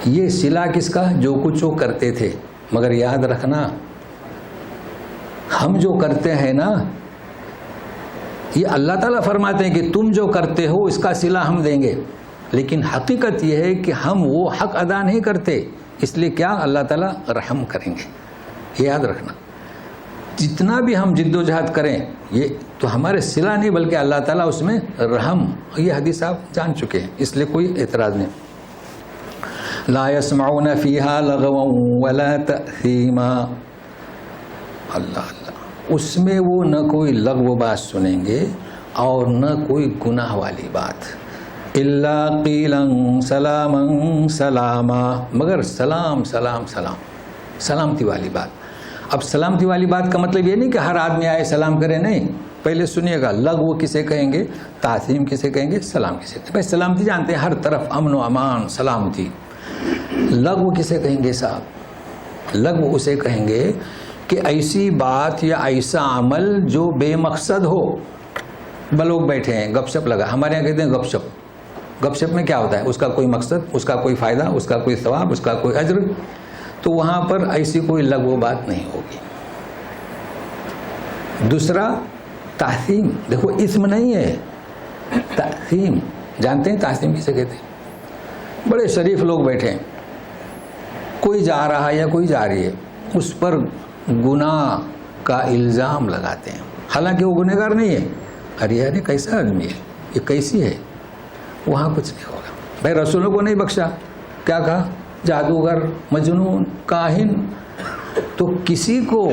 Speaker 1: یہ صلہ کس کا؟ جو کچھ وہ کرتے تھے. مگر یاد رکھنا، ہم جو کرتے ہیں نا، یہ اللہ تعالیٰ فرماتے ہیں کہ تم جو کرتے ہو اس کا صلہ ہم دیں گے. لیکن حقیقت یہ ہے کہ ہم وہ حق ادا نہیں کرتے، اس لیے کیا اللہ تعالیٰ رحم کریں گے. یہ یاد رکھنا، جتنا بھی ہم جد و جہد کریں یہ تو ہمارے صلہ نہیں بلکہ اللہ تعالیٰ اس میں رحم. یہ حدیث آپ جان چکے ہیں، اس لیے کوئی اعتراض نہیں. لا يسمعون فيها لغوا ولا تأثیما. اللہ اللہ، اس میں وہ نہ کوئی لغو بات سنیں گے اور نہ کوئی گناہ والی بات. الا قیلا سلاما سلاما، مگر سلام سلام سلام، سلامتی والی بات. اب سلامتی والی بات کا مطلب یہ نہیں کہ ہر آدمی آئے سلام کرے، نہیں. پہلے سنیے گا، لغو کسے کہیں گے، تعظیم کسے کہیں گے، سلام کسے کہیں گے. بھائی سلامتی جانتے ہیں، ہر طرف امن و امان سلامتی. لغو کسے کہیں گے صاحب؟ لغو اسے کہیں گے کہ ایسی بات یا ایسا عمل جو بے مقصد ہو. لوگ بیٹھے ہیں گپ شپ لگا، ہمارے یہاں کہتے ہیں گپ شپ. گپ شپ میں کیا ہوتا ہے؟ اس کا کوئی مقصد، اس کا کوئی فائدہ، اس کا کوئی ثواب، اس کا کوئی اجر. تو وہاں پر ایسی کوئی لغو بات نہیں ہوگی. دوسرا تعظیم. دیکھو اسم نہیں ہے، تعظیم. جانتے ہیں تعظیم کسے کہتے ہیں؟ بڑے شریف لوگ بیٹھے ہیں، کوئی جا رہا ہے یا کوئی جا رہی ہے، اس پر گناہ کا الزام لگاتے ہیں، حالانکہ وہ گنہگار نہیں ہے. ارے ارے کیسا آدمی ہے، یہ کیسی ہے. وہاں کچھ نہیں ہوگا. بھائی رسولوں کو نہیں بخشا، کیا کہا؟ جادوگر، مجنون، کاہن. تو کسی کو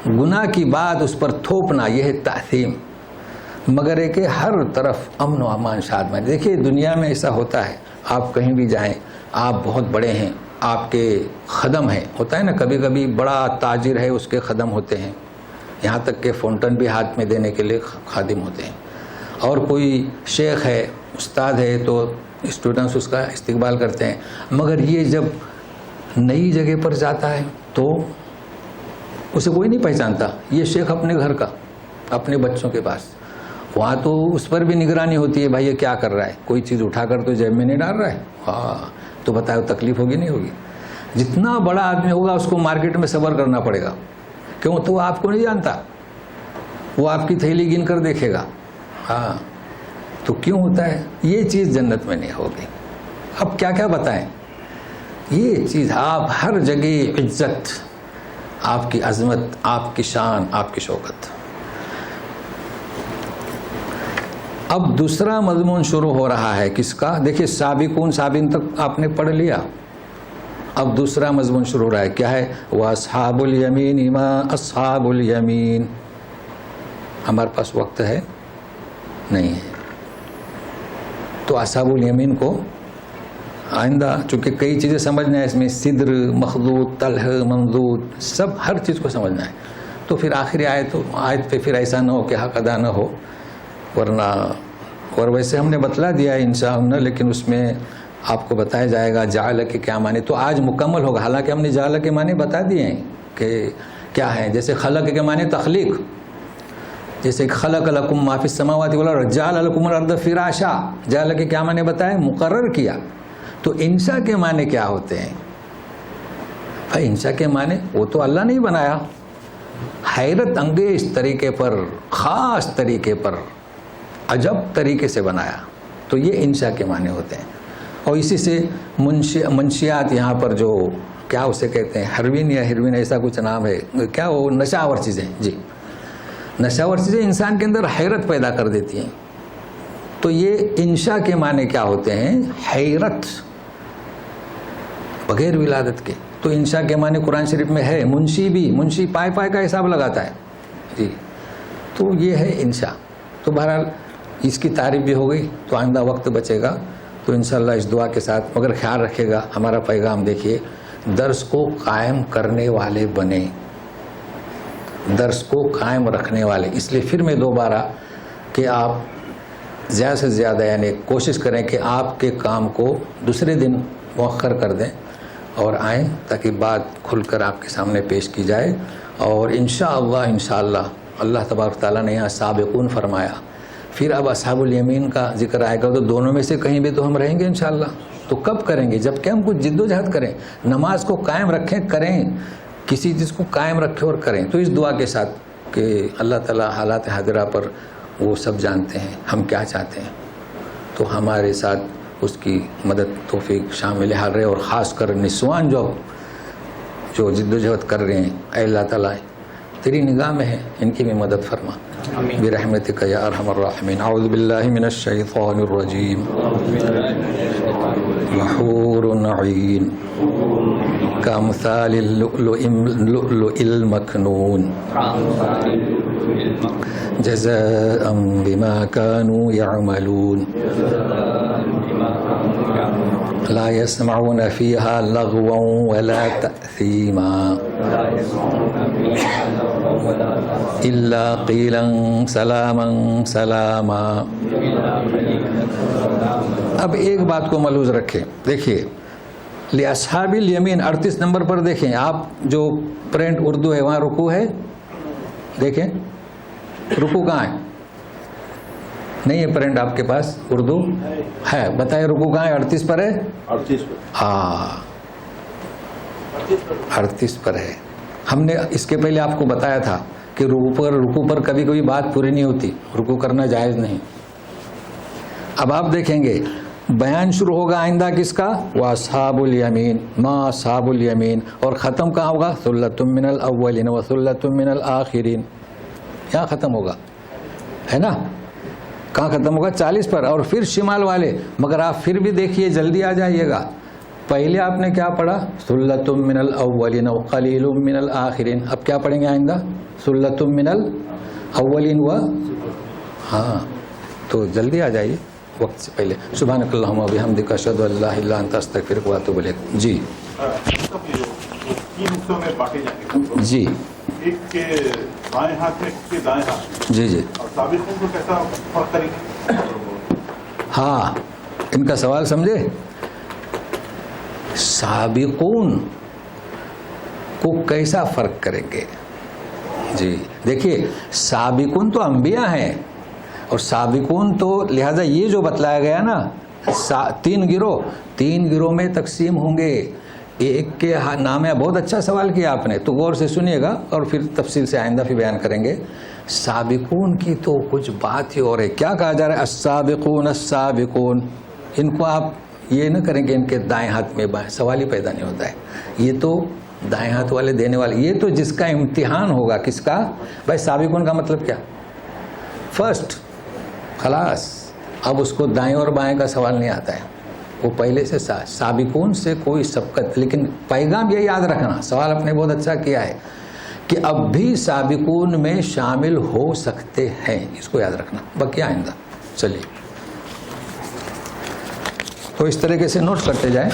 Speaker 1: گناہ کی بات اس پر تھوپنا، یہ ہے تعظیم. مگر ہے کہ ہر طرف امن و امان شادمان. دیکھیے دنیا میں ایسا ہوتا ہے، آپ کہیں بھی جائیں، آپ بہت بڑے ہیں، آپ کے خدم ہیں. ہوتا ہے نا، کبھی کبھی بڑا تاجر ہے، اس کے خدم ہوتے ہیں، یہاں تک کہ فونٹن بھی ہاتھ میں دینے کے لیے خادم ہوتے ہیں. اور کوئی شیخ ہے، استاد ہے، تو اسٹوڈنٹس اس کا استقبال کرتے ہیں. مگر یہ جب نئی جگہ پر جاتا ہے تو اسے کوئی نہیں پہچانتا. یہ شیخ اپنے گھر کا، اپنے بچوں کے پاس، وہاں تو اس پر بھی نگرانی ہوتی ہے. بھائی یہ کیا کر رہا ہے، کوئی چیز اٹھا کر تو جیب میں نہیں ڈال رہا ہے. ہاں تو بتاؤ تکلیف ہوگی نہیں ہوگی؟ جتنا بڑا آدمی ہوگا اس کو مارکیٹ میں صبر کرنا پڑے گا. کیوں؟ تو وہ آپ کو نہیں جانتا، وہ آپ کی تھیلی گن کر دیکھے گا. ہاں تو کیوں ہوتا ہے؟ یہ چیز جنت میں نہیں ہوگی. اب کیا کیا بتائیں؟ یہ چیز آپ ہر جگہ عزت، آپ کی عظمت، آپ کی شان، آپ کی شوکت. اب دوسرا مضمون شروع ہو رہا ہے کس کا؟ دیکھیے سابقون سابقین تک آپ نے پڑھ لیا. اب دوسرا مضمون شروع ہو رہا ہے، کیا ہے؟ وَأَصْحَابُ الْيَمِينِ مَا أَصْحَابُ الْيَمِينِ. ہمارے پاس وقت ہے نہیں ہے تو اصحاب الیمین کو آئندہ، چونکہ کئی چیزیں سمجھنا ہے اس میں، صدر، مخدود، طلح، منضود، سب ہر چیز کو سمجھنا ہے. تو پھر آخری آیت پہ پھر ایسا نہ ہو کہ حق ادا نہ ہو، ورنہ اور ویسے ہم نے بتلا دیا ہے انشاءاللہ، لیکن اس میں آپ کو بتایا جائے گا جعل کے کیا معنی، تو آج مکمل ہوگا. حالانکہ ہم نے جعل کے معنی بتا دیے ہیں کہ کیا ہے. جیسے خلق کے معنی تخلیق، جیسے خلق لکم ما فی السماوات والارض جعل لکم الارض فراشا، جعل کے کیا معنی بتائے، مقرر کیا. تو انشاء کے معنی کیا ہوتے ہیں بھائی؟ انشاء کے معنی وہ تو اللہ نے ہی بنایا، حیرت انگیز طریقے پر، خاص طریقے پر، عجب طریقے سے بنایا. تو یہ انشاء کے معنی ہوتے ہیں. اور اسی سے منشیات یہاں پر جو کیا اسے کہتے ہیں، ہروین یا ہیروین ایسا کچھ نام ہے، کیا وہ نشاور چیزیں، جی نشاور چیزیں انسان کے اندر حیرت پیدا کر دیتی ہیں. تو یہ انشاء کے معنی کیا ہوتے ہیں، حیرت بغیر ولادت کے. تو انشاء کے معنی قرآن شریف میں ہے. منشی بھی، منشی پائے پائے کا حساب لگاتا ہے جی. تو یہ ہے انشاء. تو بہرحال اس کی تعریف بھی ہو گئی. تو آئندہ وقت بچے گا تو انشاءاللہ اس دعا کے ساتھ، مگر خیال رکھے گا ہمارا پیغام دیکھیے، درس کو قائم کرنے والے بنے، درس کو قائم رکھنے والے. اس لیے پھر میں دوبارہ کہ آپ زیادہ سے زیادہ یعنی کوشش کریں کہ آپ کے کام کو دوسرے دن مؤخر کر دیں اور آئیں، تاکہ بات کھل کر آپ کے سامنے پیش کی جائے. اور انشاءاللہ اللہ تبارک تعالیٰ نے یہاں سابقون فرمایا، پھر اب اصحاب الیمین کا ذکر آئے گا. تو دونوں میں سے کہیں بھی تو ہم رہیں گے انشاءاللہ. تو کب کریں گے؟ جب کہ ہم کچھ جد و جہد کریں، نماز کو قائم رکھیں، کریں، کسی چیز کو قائم رکھیں اور کریں. تو اس دعا کے ساتھ کہ اللہ تعالیٰ حالات حاضرہ پر وہ سب جانتے ہیں ہم کیا چاہتے ہیں، تو ہمارے ساتھ اس کی مدد توفیق شامل حال رہے. اور خاص کر نسوان جو جد و جہد کر رہے ہیں، اے اللہ تعالیٰ تیری نگاہ میں ہے، ان کی بھی مدد فرما برحمتک یا ارحم الراحمین. اعوذ باللہ من الشیطان الرجیم. وحور عین کامثال اللؤلؤ المکنون جزاء بما كانوا يعملون لا يسمعون فيها لغوا ولا تأثيما إلا قيلا سلاما سلاما. اب ایک بات کو ملحوظ رکھیں، دیکھیے لأصحاب الیمین 38 نمبر پر دیکھیں آپ، جو پرنٹ اردو ہے وہاں رکوع ہے، دیکھیں رکوع کہاں ہے؟ نہیں ہے پرنٹ آپ کے پاس اردو ہے، بتائیں رکوع کہاں ہے؟ 38 پر ہے. 38 پر، ہاں 38 پر ہے. ہم نے اس کے پہلے آپ کو بتایا تھا کہ رکوع پر کبھی کبھی بات پوری نہیں ہوتی، رکوع کرنا جائز نہیں. اب آپ دیکھیں گے بیان شروع ہوگا آئندہ کس کا؟ وَأَصْحَابُ الْيَمِينَ مَا أَصْحَابُ الْيَمِينَ، اور ختم کہاں ہوگا؟ ثُلَّةٌ مِّنَ الْأَوَّلِينَ وَثُلَّةٌ مِّنَ الْآخِرِينَ. یہاں ختم ہوگا، ہے نا؟ کہاں ختم ہوگا؟ 40 پر. اور پھر شمال والے، مگر آپ پھر بھی دیکھیے جلدی آ جائیے گا. پہلے آپ نے کیا پڑھا؟ ثُلَّةٌ مِّنَ الْأَوَّلِينَ وَقَلِيلٌ مِّنَ الْآخِرِينَ. اب کیا پڑھیں گے آئندہ؟ ثُلَّةٌ مِّنَ الْأَوَّلِينَ ہاں تو جلدی آ جائیے وقت سے پہلے. سبحانک اللہم و بحمدک اشہد ان لا الہ الا انت استغفرک و اتوب الیک. جی جی
Speaker 2: ایک کے بائیں ہاتھ میں، ایک کے دائیں ہاتھ.
Speaker 1: جی جی
Speaker 2: اور سابقوں کو کیسا فرق کریں گے؟
Speaker 1: ہاں ان کا سوال سمجھے. سابقون کو کیسا فرق کریں گے؟ جی دیکھیے سابقون تو انبیاء ہیں، اور سابقون تو لہذا یہ جو بتلایا گیا نا 3 گروہ میں تقسیم ہوں گے. ایک کے نام ہے. بہت اچھا سوال کیا آپ نے، تو غور سے سنیے گا اور پھر تفصیل سے آئندہ پھر بیان کریں گے. سابقون کی تو کچھ بات ہی اور ہے. کیا کہا جا رہا ہے؟ السابقون السابقون. ان کو آپ یہ نہ کریں کہ ان کے دائیں ہاتھ میں بائیں، سوال ہی پیدا نہیں ہوتا ہے. یہ تو دائیں ہاتھ والے دینے والے، یہ تو جس کا امتحان ہوگا. کس کا بھائی؟ سابقون کا مطلب کیا؟ فرسٹ، خلاص. اب اس کو دائیں اور بائیں کا سوال نہیں آتا ہے، وہ پہلے سے سابقون سے کوئی سبقت. لیکن پیغام یہ یاد رکھنا، سوال آپ نے بہت اچھا کیا ہے کہ اب بھی سابقون میں شامل ہو سکتے ہیں، اس کو یاد رکھنا. باقی آئندہ چلیے تو اس طریقے سے نوٹ کرتے جائیں.